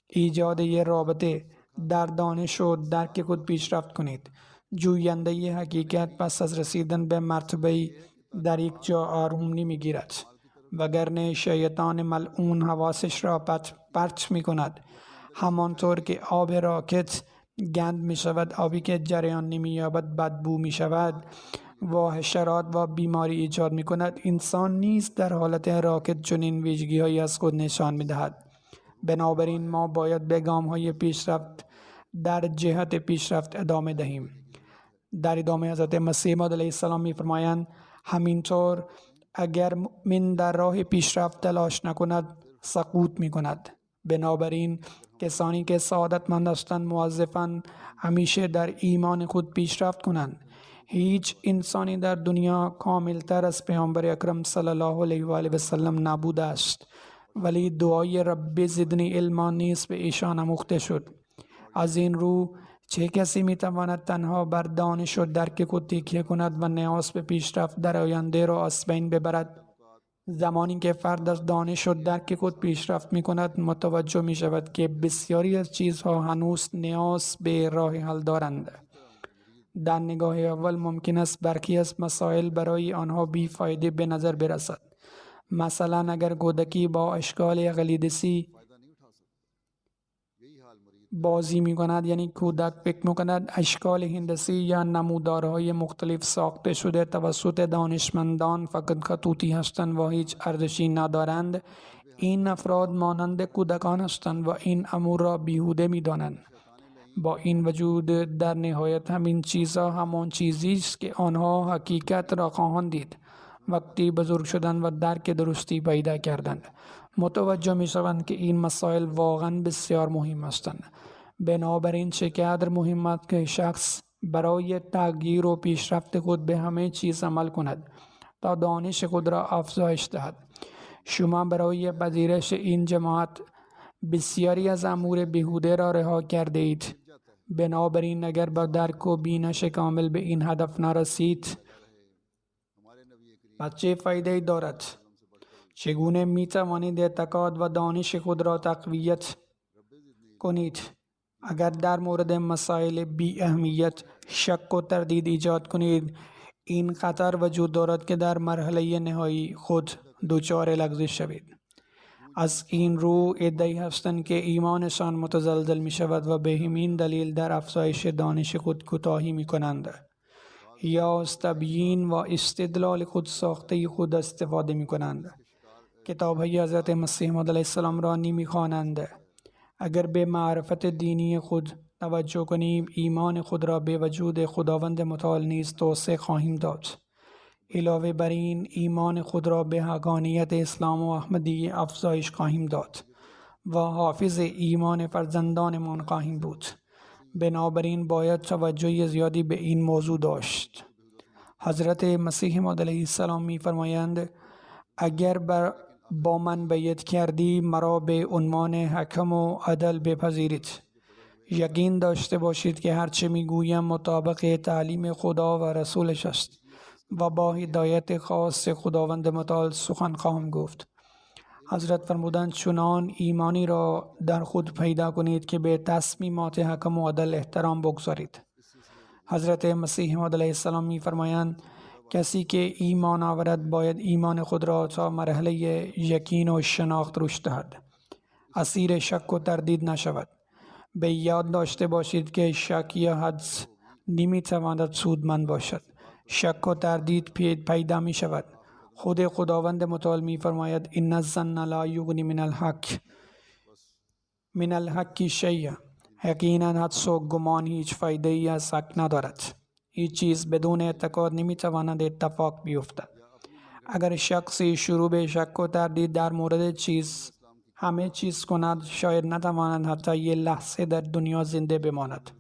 ایجاد یک رابطه در دانش و درک خود پیشرفت کنید. جوینده حقیقت پس از رسیدن به مرتبه در یک جا آروم نمی گیرد، وگرنه شیطان ملعون حواسش را پرت می کند. همانطور که آب راکت گند می شود، آبی که جریان نمی یابد بدبو می شود. و حشرات و بیماری ایجاد می کند، انسان نیز در حالت راکت چنین ویژگی‌هایی از خود نشان می دهد. بنابراین ما باید به گام‌های پیشرفت در جهت پیشرفت ادامه دهیم. در ادامه حضرت مسیح موعود علیه السلام می فرمایند همینطور اگر مؤمن در راه پیشرفت تلاش نکند سقوط می کند. بنابراین کسانی که سعادتمند هستند موظفند همیشه در ایمان خود پیشرفت کنند. هیچ انسانی در دنیا کاملتر از پیامبر اکرم صلی الله علیه و آله و سلم نبوده است، ولی دعای رب زدنی علما نیز به ایشان آموخته شد. از این رو چه کسی می تواند تنها بر دانش و درک خود تکیه کند و نیاز به پیشرفت در آینده را از بین ببرد؟ زمانی که فرد از دانش و درک خود پیشرفت می کند متوجه می شود که بسیاری از چیزها هنوز نیاز به راه حل دارند. در نگاه اول ممکن است برخی از مسائل برای آنها بیفایده به نظر برسد. مثلا اگر کودکی با اشکال اقلیدسی بازی می کند، یعنی کودک فکر می کند اشکال هندسی یا نمودارهای مختلف ساخته شده توسط دانشمندان فقط خطوطی هستند و هیچ ارزشی ندارند، این افراد مانند کودکان هستند و این امور را بیهوده می دانند. با این وجود در نهایت همین چیزها همان چیزی است که آنها حقیقت را خواهند دید. وقتی بزرگ شدند و درک درستی پیدا کردند متوجه می شوند که این مسائل واقعا بسیار مهم هستند. بنابراین چقدر مهم است که شخص برای تغییر و پیشرفت خود به همه چیز عمل کند تا دانش خود را افزایش دهد. شما برای پذیرش این جماعت بسیاری از امور بیهوده را رها کرده اید. بنابراین اگر با درک و بینش کامل به این هدف نرسید پس چه فایده دارد؟ چگونه می توانید اعتقاد و دانش خود را تقویت کنید؟ اگر در مورد مسائل بی اهمیت شک و تردید ایجاد کنید، این خطر وجود دارد که در مرحله نهایی خود دچار لغزش شوید. از این رو عده‌ای هستند که ایمانشان متزلزل می شود و به همین دلیل در افزایش دانش خود کوتاهی می کنند یا از تبیین و استدلال خود ساخته خود استفاده می کنند. کتاب‌های حضرت مسیح موعود علیه السلام را نمی خوانند. اگر به معرفت دینی خود توجه کنیم ایمان خود را به وجود خداوند متعال نیز توسعه خواهیم داد. علاوه بر این ایمان خود را به حقانیت اسلام و احمدی افزایش خواهیم داد و حافظ ایمان فرزندانمان خواهیم بود. بنابراین باید توجه زیادی به این موضوع داشت. حضرت مسیح موعود علیه السلام می فرمایند اگر با من بیعت کردی مرا به عنوان حکم و عدل بپذیرید. یقین داشته باشید که هرچه می گویم مطابق تعلیم خدا و رسولش است و با هدایت خاص خداوند متعال سخن خواهم گفت. حضرت فرمودند چنان ایمانی را در خود پیدا کنید که به تصمیمات حکم و عدل احترام بگذارید. حضرت مسیح موعود علیه السلام می فرمایند کسی که ایمان آورد باید ایمان خود را تا مرحله یقین و شناخت رشد دهد. اسیر شک و تردید نشود. به یاد داشته باشید که شک یا حدس نمی تواند سودمند باشد. شک و تردید پیدا می شود. خود خداوند متعال می فرماید ان الظن لا یغنی من الحق شیئا. یقینا حدس و گمان هیچ فایده ای از حق ندارد. هیچ چیز بدون اعتقاد نمی تواند اتفاق بیفتد. اگر شخصی شروع به شک و تردید در مورد همه چیز کند شاید نتواند حتی یک لحظه در دنیا زنده بماند.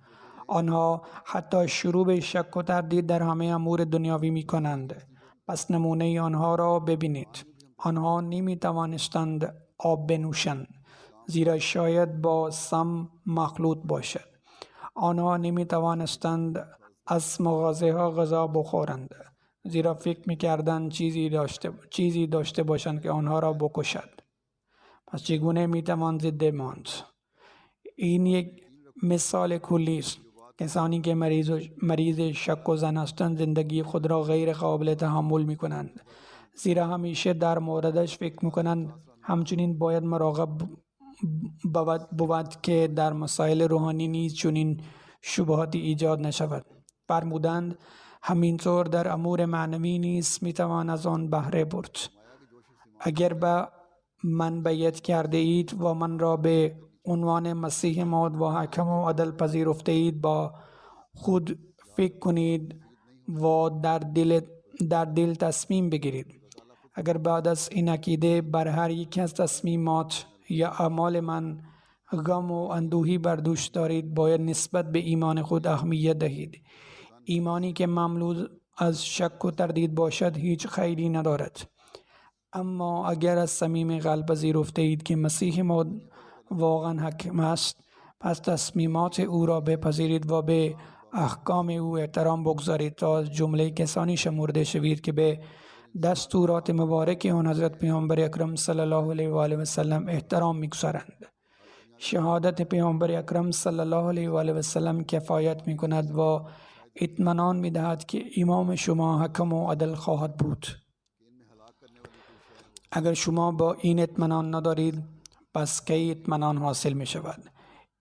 آنها حتی شروع به شک و تردید در همه امور دنیاوی می کنند. پس نمونه آنها را ببینید. آنها نمی توانستند آب بنوشند زیرا شاید با سم مخلوط باشد. آنها نمی توانستند از مغازه ها غذا بخورند زیرا فکر می کردند چیزی داشته باشند که آنها را بکشد. پس چگونه می توان زنده ماند؟ این یک مثال کلی است. کسانی که مریض شک و ظن هستند زندگی خود را غیر قابل تحمل می کنند زیرا همیشه در موردش فکر می کنند. همچنین باید مراقب بود که در مسائل روحانی نیز چنین شبهاتی ایجاد نشود. فرمودند همینطور در امور معنوی نیز میتوان از آن بهره برد. اگر به من بیعت کرده اید و من را به عنوان مسیح مود و حکم و عدل پذیرفته اید، با خود فکر کنید و در دل تصمیم بگیرید. اگر بعد از این عقیده بر هر یک از تصمیمات یا اعمال من غم و اندوهی بر دوش دارید، باید نسبت به ایمان خود اهمیت دهید. ایمانی که مملو از شک و تردید باشد هیچ خیری ندارد. اما اگر از صمیم قلب پذیرفته اید که مسیح مود واقعا حکم است، پس تصمیمات او را بپذیرید و به احکام او احترام بگذارید تا از جمله کسانی شمرده شوید که به دستورات مبارک آن حضرت پیامبر اکرم صلی الله علیه و آله و سلم احترام می‌گذارند. شهادت پیامبر اکرم صلی الله علیه و آله و سلم کفایت می‌کند و اطمینان می‌دهد که امام شما حکم و عدل خواهد بود. اگر شما با این اطمینان ندارید، پس کی اطمینان حاصل می‌شود؟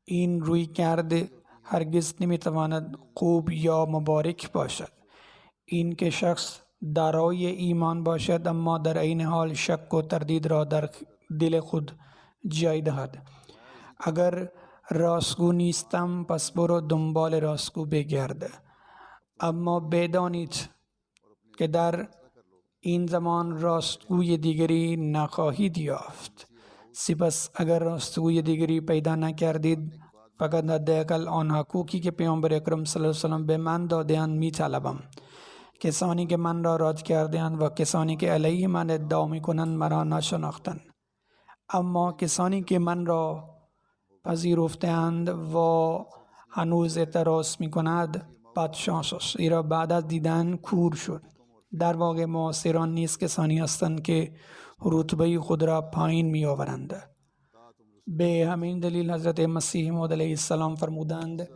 این روی کرده هرگز نمی‌تواند خوب یا مبارک باشد. این که شخص دارای ایمان باشد اما در این حال شک و تردید را در دل خود جای دهد. اگر راستگو نیستم پس برو دنبال راستگو بگرد، اما بدانید که در این زمان راستگوی دیگری نخواهید یافت. سپس اگر راستگوی دیگری پیدا نکردید، فقط حداقل آن حقوقی که پیامبر اکرم صلی الله علیه و سلم به من داده‌اند می‌طلبم. کسانی که من را رد کرده‌اند و کسانی که علیه من ادعا می‌کنند مرا نشناختند، اما کسانی که من را پذیرفته‌اند و هنوز اعتراض می‌کنند بدشانس است، زیرا بعد از دیدن کور شد. در واقع معاصران نیز کسانی هستند که رتبه خود را پایین می‌آورند. به همین دلیل حضرت مسیح موعود علیه السلام فرمودند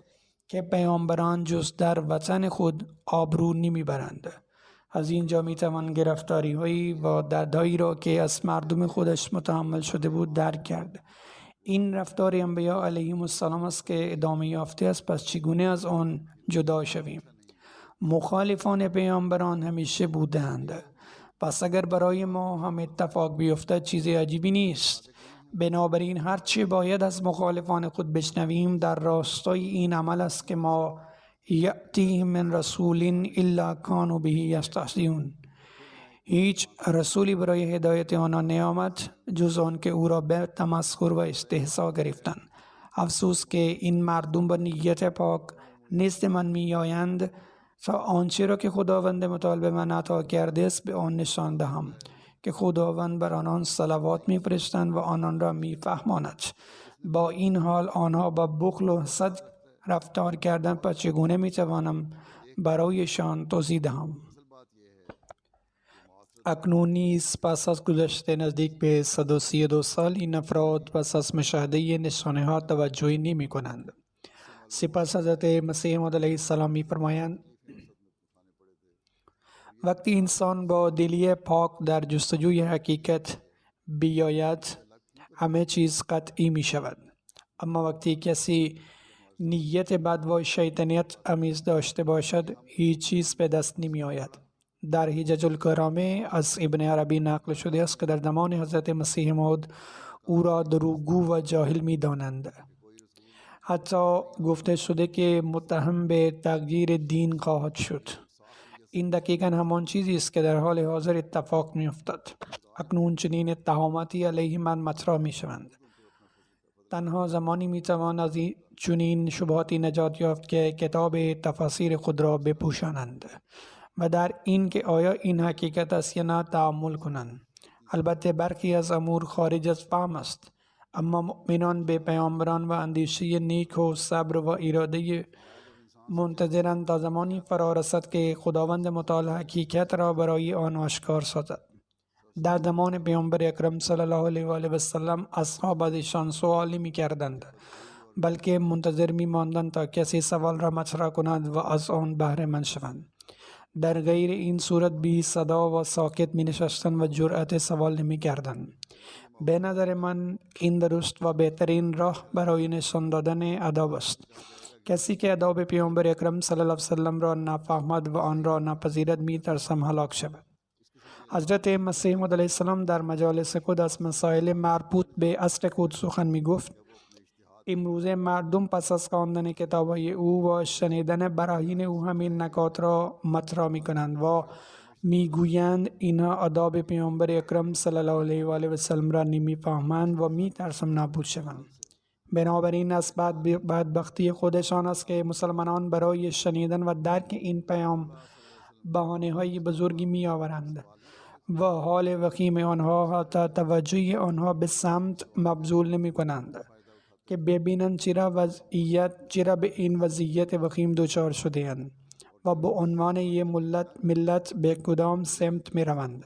که پیامبران جز در وطن خود آبرو نمیبرند. از اینجا میتوان گرفتاری هایی و دردهایی را که از مردم خودش متحمل شده بود درک کرد. این رفتار انبیا علیهم السلام است که ادامه یافته است، پس چگونه از آن جدا شویم؟ مخالفان پیامبران همیشه بودند، پس اگر برای ما هم اتفاق بیفتد چیز عجیبی نیست. بنابراین هرچی باید از مخالفان خود بشنویم در راستای این عمل است که ما یأتیهم من رسول الا کانوا به یستهزئون. هیچ رسولی برای هدایت آنان نیامد جز آن که او را به تمسخر و استهزا گرفتند. افسوس که این مردم با نیت پاک نزد من میآیند تا آنچه را که خداوند متعال به من عطا کرده است به آن نشان دهم که خداوند بر آنان صلوات میفرستند و آنان را میفهماند. با این حال آنها با بخل و حسد رفتار کردند، پس چگونه میتوانم برایشان توضیح دهم؟ اکنون نیز پس از گذشته نزدیک به 132 سال این افراد پس از مشاهده نشانه ها توجهی نمی کنند. سپس حضرت مسیح موعود علیه السلام می فرمایند وقتی انسان با دلی پاک در جستجوی حقیقت بیاید همه چیز قطعی می شود، اما وقتی کسی نیت بد و شیطنیت آمیز داشته باشد هیچ چیز به دست نمی آید. در حجج الکرامه از ابن عربی نقل شده است که در زمان حضرت مسیح موعود او را دروغگو و جاهل می دانند. حتی گفته شده که متهم به تغییر دین خواهد شد. این دقیقاً همان چیزی است که در حال حاضر اتفاق می افتد. اکنون چنین اتهاماتی علیه من مطرح می شوند. تنها زمانی می توان از چنین شبهاتی نجات یافت که کتاب تفاسیر خود را بپوشانند و در این که آیا این حقیقت است یا نه تأمل کنند. البته برخی از امور خارج از فهم است، اما مؤمنان به پیامبران و اندیشه نیک و صبر و اراده منتظرند تا زمانی فرا رسد که خداوند متعال حقیقت را برای آن آشکار سازد. در زمان پیامبر اکرم صلی الله علیه و آله و سلم اصحاب از ایشان سوال می کردند، بلکه منتظر می ماندند تا کسی سوال را مطرح کند و از آن بهره مند شوند. در غیر این صورت بی صدا و ساکت می نشستند و جرأت سوال نمی کردند. به نظر من این درست و بهترین راه برای نشان دادن ادب است. کسی که آداب پیامبر اکرم صلی الله علیه وسلم را نفهمد و آن را نپذیرد می‌ترسم هلاک شود. حضرت مسیح موعود علیه السلام در مجالس خود از مسائل مربوط به عصر خود سخن می‌گفت. امروزه مردم پس از خواندن کتاب‌های او و شنیدن براهین او همین نکات را مطرح می‌کنند و می‌گویند اینها آداب پیامبر اکرم صلی الله علیه و آله و سلم را نمی‌فهمند و می‌ترسم نابود شوند. بنابراین از بدبختی خودشان است که مسلمانان برای شنیدن و درک این پیام بهانه‌های بزرگی می‌آورند و حال وخیم آنها حتی توجه آنها به سمت مبذول نمی‌کنند که ببینند چرا به این وضعیت وخیم دچار شده‌اند و به عنوان یک ملت به کدام سمت می‌روند.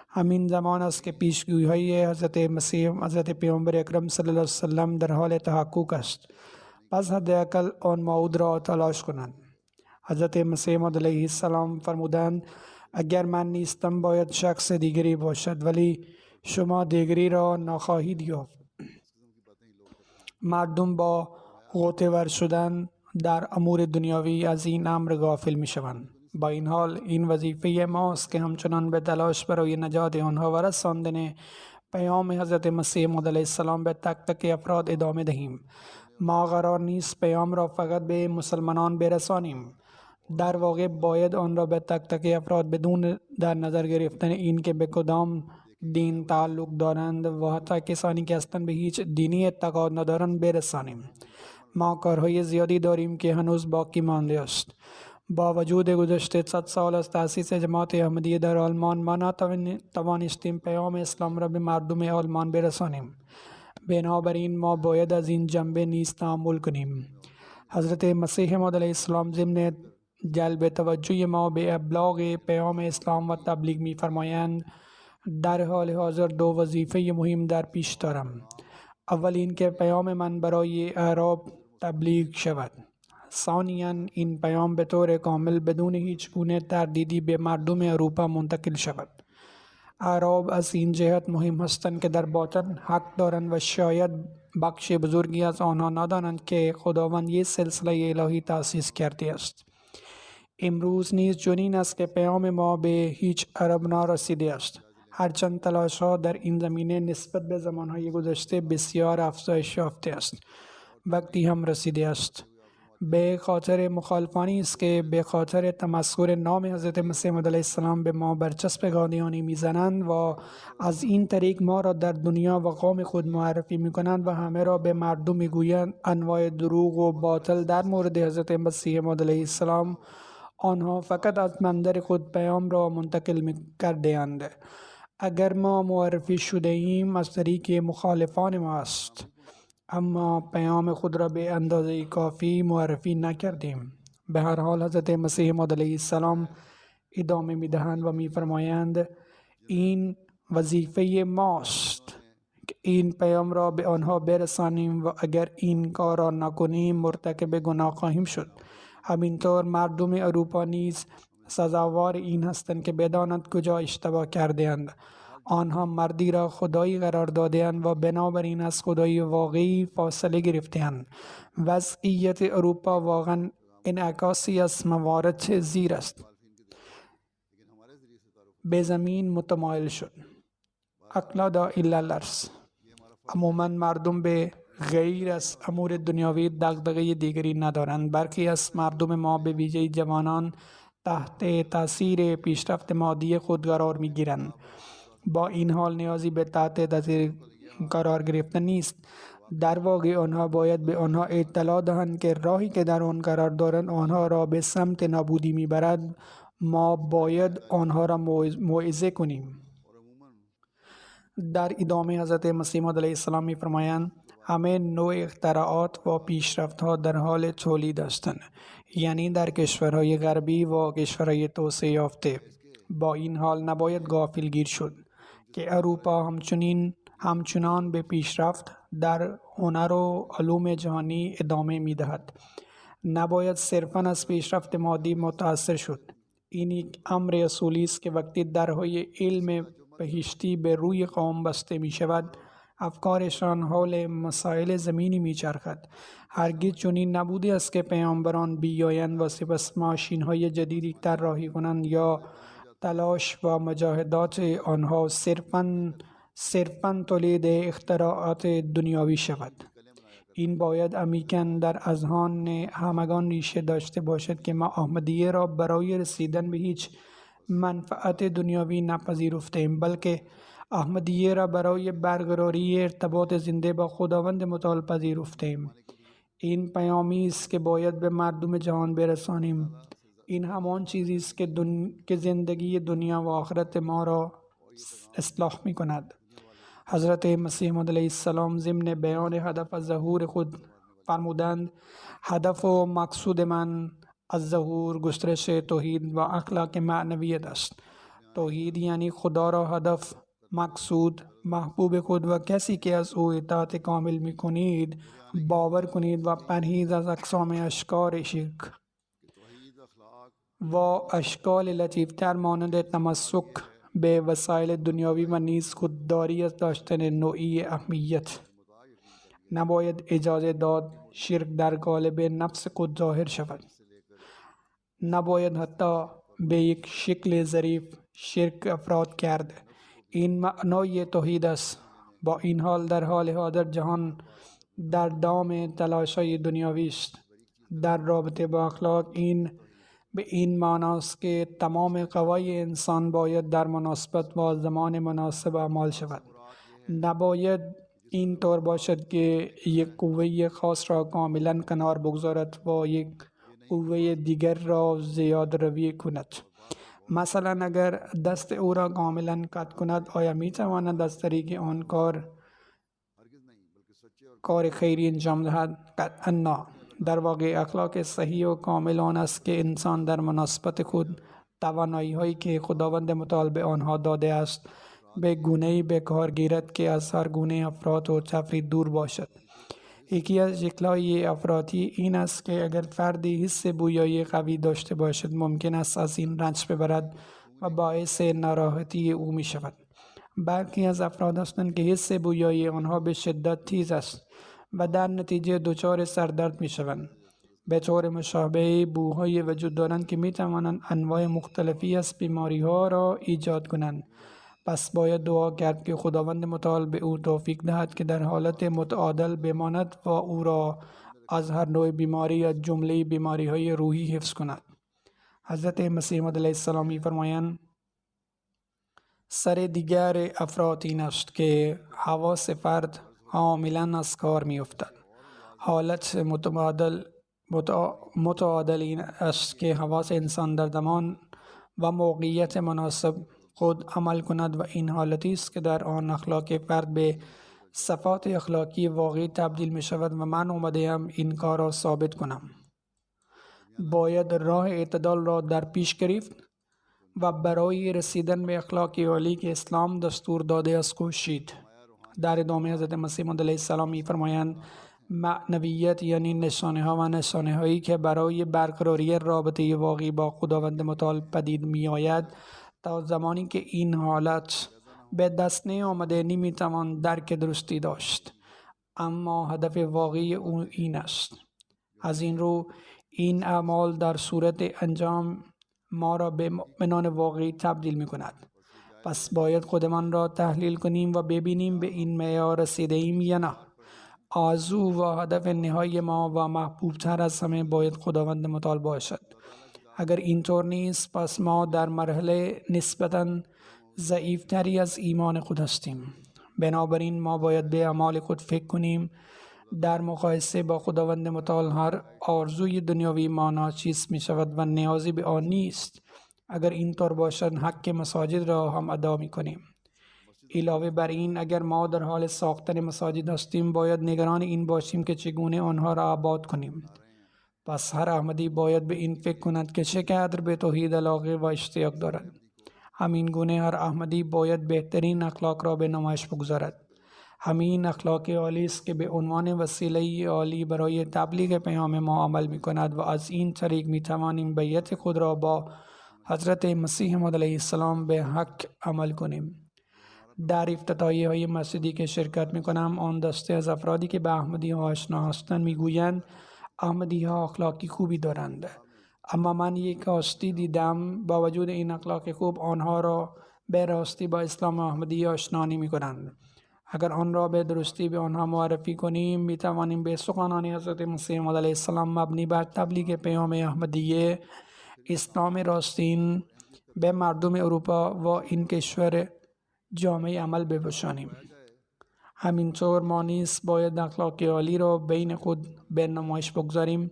همین زمان است که پیشگویی‌های حضرت مسیح حضرت پیامبر اکرم صلی الله علیه وسلم در حال تحقق است. پس حداقل آن موعود را تلاش کنند. حضرت مسیح موعود علیه السلام فرمودند اگر من نیستم باید شخص دیگری باشد، ولی شما دیگری را نخواهید یافت. مردم با غوطه‌ور شدن در امور دنیاوی از این امر غافل می شوند. با این حال این وظیفه ماست که همچنان به تلاش برای نجات آنها و رساندن پیام حضرت مسیح موعود علیه السلام به تک تک افراد ادامه دهیم. ما قرار نیست پیام را فقط به مسلمانان برسانیم. در واقع باید آن را به تک تک افراد بدون در نظر گرفتن این که به کدام دین تعلق دارند و حتی کسانی که اصلا به هیچ دینی اعتقاد ندارند برسانیم. ما کارهای زیادی داریم که هنوز باقی مانده است. با وجود گذشته 100 سال از تأسیس جماعت احمدیه در آلمان ما نتوانستیم پیام اسلام را به مردم آلمان برسانیم. بنابراین ما باید از این جنبه نیز تأمل کنیم. حضرت مسیح موعود علیه السلام ضمن جلب توجه ما به ابلاغ پیام اسلام و تبلیغ می‌فرمایند در حال حاضر دو وظیفه مهم در پیش دارم. اول این که پیام من برای اعراب تبلیغ شود. ثانیاً این پیام به طور کامل بدون هیچ گونه تردیدی به مردم اروپا منتقل شود. اعراب از این جهت مهم هستند که در باطن حق دارند و شاید بخش بزرگی از آنها ندانند که خداوند یک سلسله الهی تأسیس کرده است. امروز نیز چنین است که پیام ما به هیچ عرب نرسیده است. هرچند تلاش‌ها در این زمینه نسبت به زمانهای گذشته بسیار افزایش یافته است، وقتی هم رسیده است. به خاطر مخالفانی است که به خاطر تمسخر نام حضرت مسیح موعود علیه السلام به ما برچسب قادیانی میزنند و از این طریق ما را در دنیا و قوم خود معرفی میکنند و همه را به مردم میگویند انواع دروغ و باطل در مورد حضرت مسیح موعود علیه السلام. آنها فقط از منظر خود پیام را منتقل کرده اند. اگر ما معرفی شده ایم از طریق مخالفان ما است، اما پیام خود را به اندازه کافی معرفی نکردیم. به هر حال حضرت مسیح موعود علیه السلام ادامه می‌دهند و می‌فرمایند این وظیفه ماست که این پیام را به آنها برسانیم و اگر این کار را نکنیم مرتکب گناه خواهیم شد. همینطور مردم اروپا نیز سزاوار این هستند که بدانند کجا اشتباه کرده‌اند. آنها مردی را خدایی قرار داده‌اند و بنابراین از خدای واقعی فاصله گرفته‌اند. وضعیت اروپا واقعا انعکاسی از موارد زیر است. به زمین متمایل شد. اقلادا الا الارض. عموما مردم به غیر از امور دنیاوی دغدغه دیگری ندارند. برخی از مردم ما به ویژه جوانان تحت تاثیر پیشرفت مادی خود قرار می‌گیرند. با این حال نیازی به تحت تاثیر قرار گرفتن نیست. در واقع آنها باید به آنها اطلاع دهند که راهی که در آن قرار دارند آنها را به سمت نابودی میبرد. ما باید آنها را موعظه کنیم. در ادامه حضرت مسیح موعود علیه السلام می‌فرمایند همه نوع اختراعات و پیشرفت‌ها در حال تولید هستند، یعنی در کشورهای غربی و کشورهای توسعه یافته. با این حال نباید غافلگیر شد که اروپا همچنان به پیشرفت در هنر و علوم جهانی ادامه می‌دهد. نباید صرفاً از پیشرفت مادی متأثر شد. این یک امر اصولی است که وقتی درهای علم بهشتی به روی قوم بسته می شود افکارشان حول مسائل زمینی میچرخد. هرگز چنین نبوده است که پیامبران بیایند و سپس ماشین‌های جدیدی طراحی کنند یا تلاش و مجاهدات آنها صرفاً تولید اختراعات دنیاوی شود. این باید عمیقاً در اذهان همگان ریشه داشته باشد که ما احمدیه را برای رسیدن به هیچ منفعت دنیاوی نپذیرفتیم، بلکه احمدیه را برای برقراری ارتباط زنده با خداوند متعال پذیرفتیم. این پیامی است که باید به مردم جهان برسانیم. این همان چیزی است که زندگی دنیا و آخرت ما را اصلاح می کند. حضرت مسیح موعود علیه السلام ضمن بیان هدف از ظهور خود فرمودند: هدف و مقصود من از ظهور گسترش توحید و اخلاق معنویت است. توحید یعنی خدا را هدف، مقصود، محبوب خود و کسی که از او اطاعت کامل می کنید باور کنید و پرهیز از اقسام اشکار شرک و اشکال لطیفتر مانند تمسک به وسایل دنیاوی و نیز خودداری از داشتن نوعی اهمیت. نباید اجازه داد شرک در قالب نفس خود ظاهر شود. نباید حتی به یک شکل ظریف شرک افراد کرد. این معنای توحید است. با این حال در حال حاضر جهان در دام تلاش‌های دنیاوی است. در رابطه با اخلاق این به این معناست که تمام قوای انسان باید در مناسبت با زمان مناسب اعمال شود. نباید این طور باشد که یک قوه خاص را کاملا کنار بگذارد و یک قوه دیگر را زیاد روی کند. مثلا اگر دست او را کاملا قطع کند، آیا می تواند از طریق آن کار خیری انجام دهد؟ قطعا نه. در واقع اخلاق صحیح و کامل آن است که انسان در مناسبت خود توانایی هایی که خداوند متعال به آنها داده است به گونه‌ای به کار گیرد که از هر گونه افراط و تفرید دور باشد. یکی از شکل‌های افراطی این است که اگر فردی حس بویایی قوی داشته باشد ممکن است از این رنج ببرد و باعث ناراحتی او می شود. برخی از افراد هستند که حس بویایی آنها به شدت تیز است و در نتیجه دچار سردرد می شوند. به طور مشابه بوهای وجود دارند که می توانند انواع مختلفی از بیماری ها را ایجاد کنند. پس باید دعا کرد که خداوند متعال به او توفیق دهد که در حالت متعادل بماند و او را از هر نوع بیماری از جمله بیماری های روحی حفظ کند. حضرت مسیح موعود علیه السلام می فرمایند: سر دیگر افراط این است که حواس فرد کاملا از کار می افتد. حالت متعادل این است که حواس انسان در زمان و موقعیت مناسب خود عمل کند و این حالتی است که در آن اخلاق فرد به صفات اخلاقی واقعی تبدیل می شود و من آمده‌ام این کار را ثابت کنم. باید راه اعتدال را در پیش گرفت و برای رسیدن به اخلاق عالی که اسلام دستور داده است کوشید. در ادامه حضرت مسیح موعود علیه السلام می فرمایند: معنویت یعنی نشانه ها و نشانه هایی که برای برقراری رابطه واقعی با خداوند متعال پدید می آید. تا زمانی که این حالت به دست نیامده نمی توان درک درستی داشت، اما هدف واقعی او این است. از این رو این اعمال در صورت انجام ما را به مؤمنان واقعی تبدیل می کند. پس باید خودمان را تحلیل کنیم و ببینیم به این معیار رسیده ایم یا نه. آرزو و هدف نهایی ما و محبوب تر از همه باید خداوند متعال باشد. اگر اینطور نیست پس ما در مرحله نسبتاً ضعیفتری از ایمان خود هستیم. بنابراین ما باید به اعمال خود فکر کنیم. در مقایسه با خداوند متعال هر آرزوی دنیاوی ما ناچیز می شود و نیازی به آن نیست. اگر اینطور باشد حق مساجد را هم ادا می کنیم. علاوه بر این اگر ما در حال ساختن مساجد هستیم باید نگران این باشیم که چگونه آنها را آباد کنیم. پس هر احمدی باید به این فکر کند که چقدر به توحید علاقه و اشتیاق دارد. همین گونه هر احمدی باید بهترین اخلاق را به نمایش بگذارد. همین اخلاق عالی است که به عنوان وسیله عالی برای تبلیغ پیام ما عمل می کند و از این طریق می توانیم بیعت خود را با حضرت مسیح موعود علیه السلام به حق عمل کنیم. در افتتاحیه های مسجدی که شرکت میکنم آن دسته از افرادی که به احمدی ها آشنا هستند میگویند احمدی ها اخلاقی خوبی دارند، اما من یک کاستی دیدم با وجود این اخلاق خوب آنها را به راستی با اسلام احمدی آشنا نمی کنند. اگر آن را به درستی به آنها معرفی کنیم می توانیم به سخنان حضرت مسیح موعود علیه السلام مبنی بر تبلیغ پیام احمدیه اسلام راستین به مردم اروپا و این کشور جامعه عمل بپوشانیم. همینطور ما نیز باید اخلاق عالی را بین خود به نمایش بگذاریم.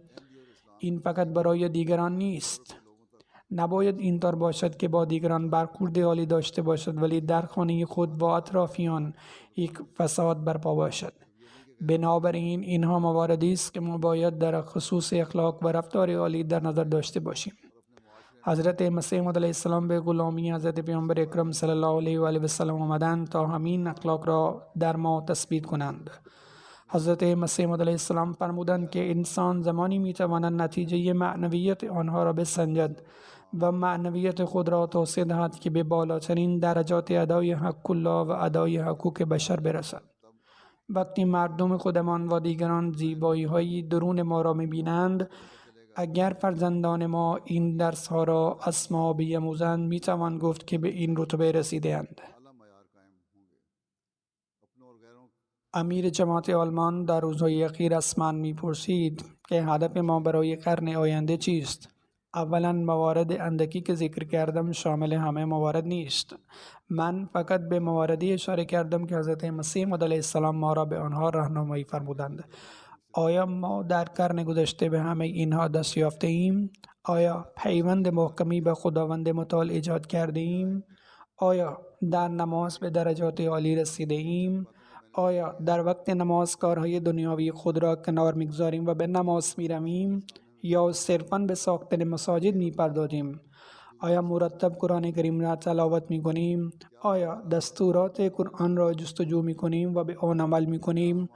این فقط برای دیگران نیست. نباید اینطور باشد که با دیگران برخورد عالی داشته باشد ولی در خانه خود و اطرافیان یک فساد برپا باشد. بنابراین اینها مواردی است که ما باید در خصوص اخلاق و رفتار عالی در نظر داشته باشیم. حضرت مسیح موعود علیه السلام به غلامی حضرت پیامبر اکرم صلی الله علیه و آله و سلم آمدند تا همین اخلاق را در ما تثبیت کنند. حضرت مسیح موعود علیه السلام فرمودند که انسان زمانی میتواند نتیجه معنویت آنها را بسنجد و معنویت خود را توسعه دهد که به بالاترین درجات ادای حق الله و ادای حقوق بشر برسد. وقتی مردم خودمان و دیگران زیبایی های درون ما را میبینند، اگر فرزندان ما این درس ها را از ما بیاموزند میتوان گفت که به این رتبه رسیده‌اند. امیر جماعت آلمان در روزهای اخیر از من میپرسید که هدف ما برای قرن آینده چیست؟ اولا موارد اندکی که ذکر کردم شامل همه موارد نیست. من فقط به مواردی اشاره کردم که حضرت مسیح موعود علیه السلام ما را به آنها راهنمایی فرمودند. آیا ما در قرن گذشته به همه اینها دست یافته ایم؟ آیا پیوند محکمی به خداوند متعال ایجاد کرده ایم؟ آیا در نماز به درجات عالی رسیده ایم؟ آیا در وقت نماز کارهای دنیاوی خود را کنار میگذاریم و به نماز میرویم یا صرفاً به ساختن مساجد میپردازیم؟ آیا مرتب قرآن کریم را تلاوت میکنیم؟ آیا دستورات قرآن را جستجو میکنیم و به آن عمل میکنیم؟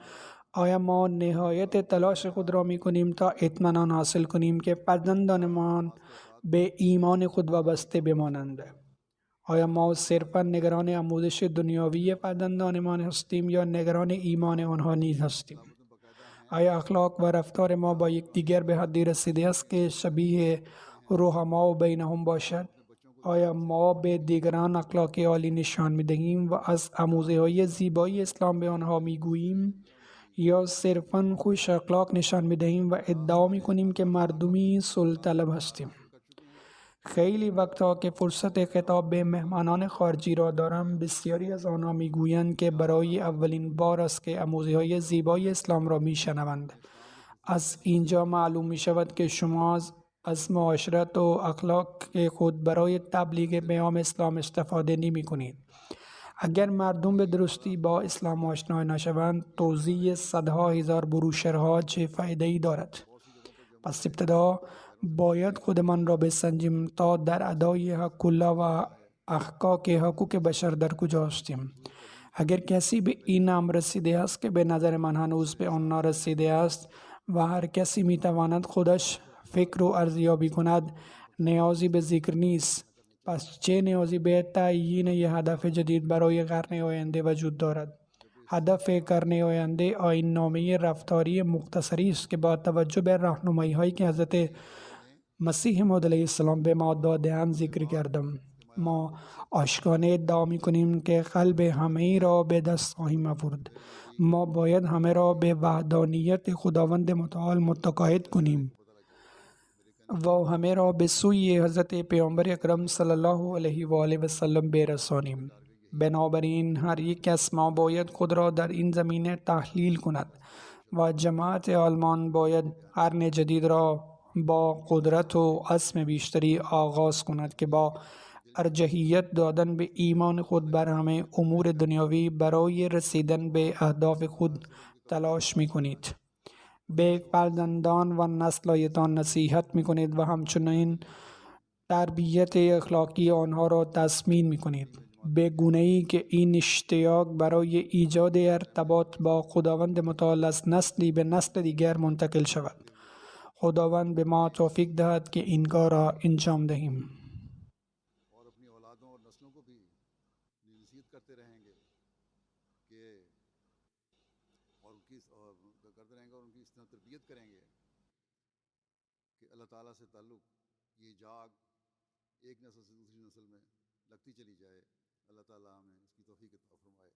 آیا ما نهایت تلاش خود را میکنیم تا اطمینان حاصل کنیم که فرزندانمان به ایمان خود وابسته بمانند؟ آیا ما صرفاً نگران آموزش دنیاوی فرزندانمان هستیم یا نگران ایمان آنها نیز هستیم؟ آیا اخلاق و رفتار ما با یکدیگر به حدی رسیده است که شبیه رحما و بینهم باشد؟ آیا ما به دیگران اخلاق عالی نشان می‌دهیم و از آموزه‌های زیبایی اسلام به آنها می‌گوییم یا صرفاً خوش اخلاق نشان می‌دهیم و ادعا می‌کنیم که مردمی صلح طلب هستیم؟ خیلی وقتها که فرصت خطاب به مهمانان خارجی را دارم بسیاری از آنها میگویند که برای اولین بار است که آموزه‌های زیبای اسلام را میشنوند. از اینجا معلوم می شود که شما از معاشرت و اخلاق خود برای تبلیغ پیام اسلام استفاده نمی کنید. اگر مردم به درستی با اسلام آشنا نشوند توزیع صدها هزار بروشرها چه فایده‌ای دارد؟ پس ابتدا باید خودمان را بسنجیم تا در ادای حق الله و احقاق حقوق بشر در کجا هستیم. اگر کسی به این امر رسیده است که به نظر من هنوز به آن نرسیده است و هر کسی میتواند خودش فکر و ارزیابی کند، نیازی به ذکر نیست. پس چه نیازی به تعیین یک هدف جدید برای قرن آینده وجود دارد؟ هدف قرن آینده آیین نامه رفتاری مختصری است که با توجه به راهنمایی هایی که حضرت مسیح موعود علیه السلام به ما داده‌اند ذکر کردم. ما آشکارانه ادعا می‌کنیم که قلب همه را به دست خواهیم آورد. ما باید همه را به وحدانیت خداوند متعال متقاعد کنیم و همه را به سوی حضرت پیامبر اکرم صلی الله علیه و آله و سلم برسانیم. بنابراین هر یک کس ما باید خود را در این زمینه تحلیل کند و جماعت آلمان باید قرن جدید را با قدرت و عزم بیشتری آغاز کند که با ارجحیت دادن به ایمان خود بر همه امور دنیاوی برای رسیدن به اهداف خود تلاش می کنید. به فرزندان و نسل‌هایتان نصیحت می کنید و همچنین تربیت اخلاقی آنها را تضمین می کنید، به گونه‌ای که این اشتیاق برای ایجاد ارتباط با خداوند متعال از نسلی به نسل دیگر منتقل شود. خداوند به ما توفیق دهد که این کار را انجام دهیم. اور اپنی اولادوں اور نسلوں کو بھی نصیحت کرتے رہیں گے. ताला से ताल्लुक़ ये जाग एक नस्ल से दूसरी नस्ल में लगती चली जाए। अल्लाह ताला हमें इसकी तौफीक अता फरमाए।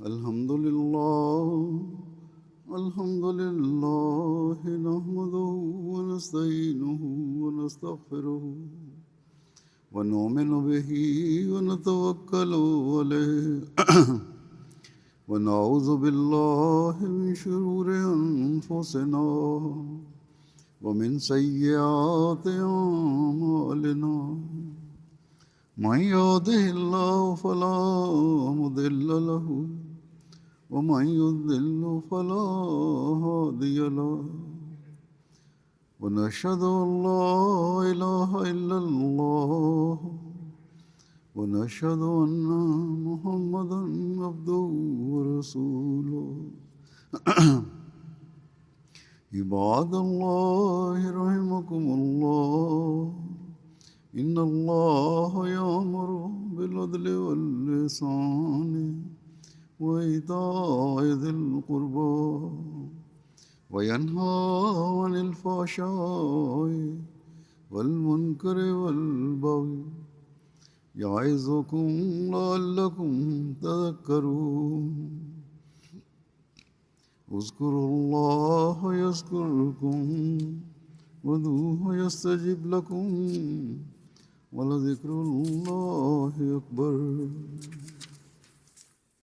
الحمد لله نحمده ونستعينه ونستغفره ونؤمن به ونتوكل عليه ونعوذ بالله من شرور أنفسنا ومن سيئات أعمالنا من يهده الله فلا مضل له ومن يضلل فلا هادي له ونشهد أن لا إله إلا الله ونشهد أن محمدا عبده ورسوله عباد الله رحمكم الله إن الله يأمر بالعدل والإحسان وإيتاء ذي القربى وينهى عن الفحشاء والمنكر والبغي يعظكم لعلكم تذكرون اذكروا الله يذكركم وادعوه يستجب لكم ولذكر الله أكبر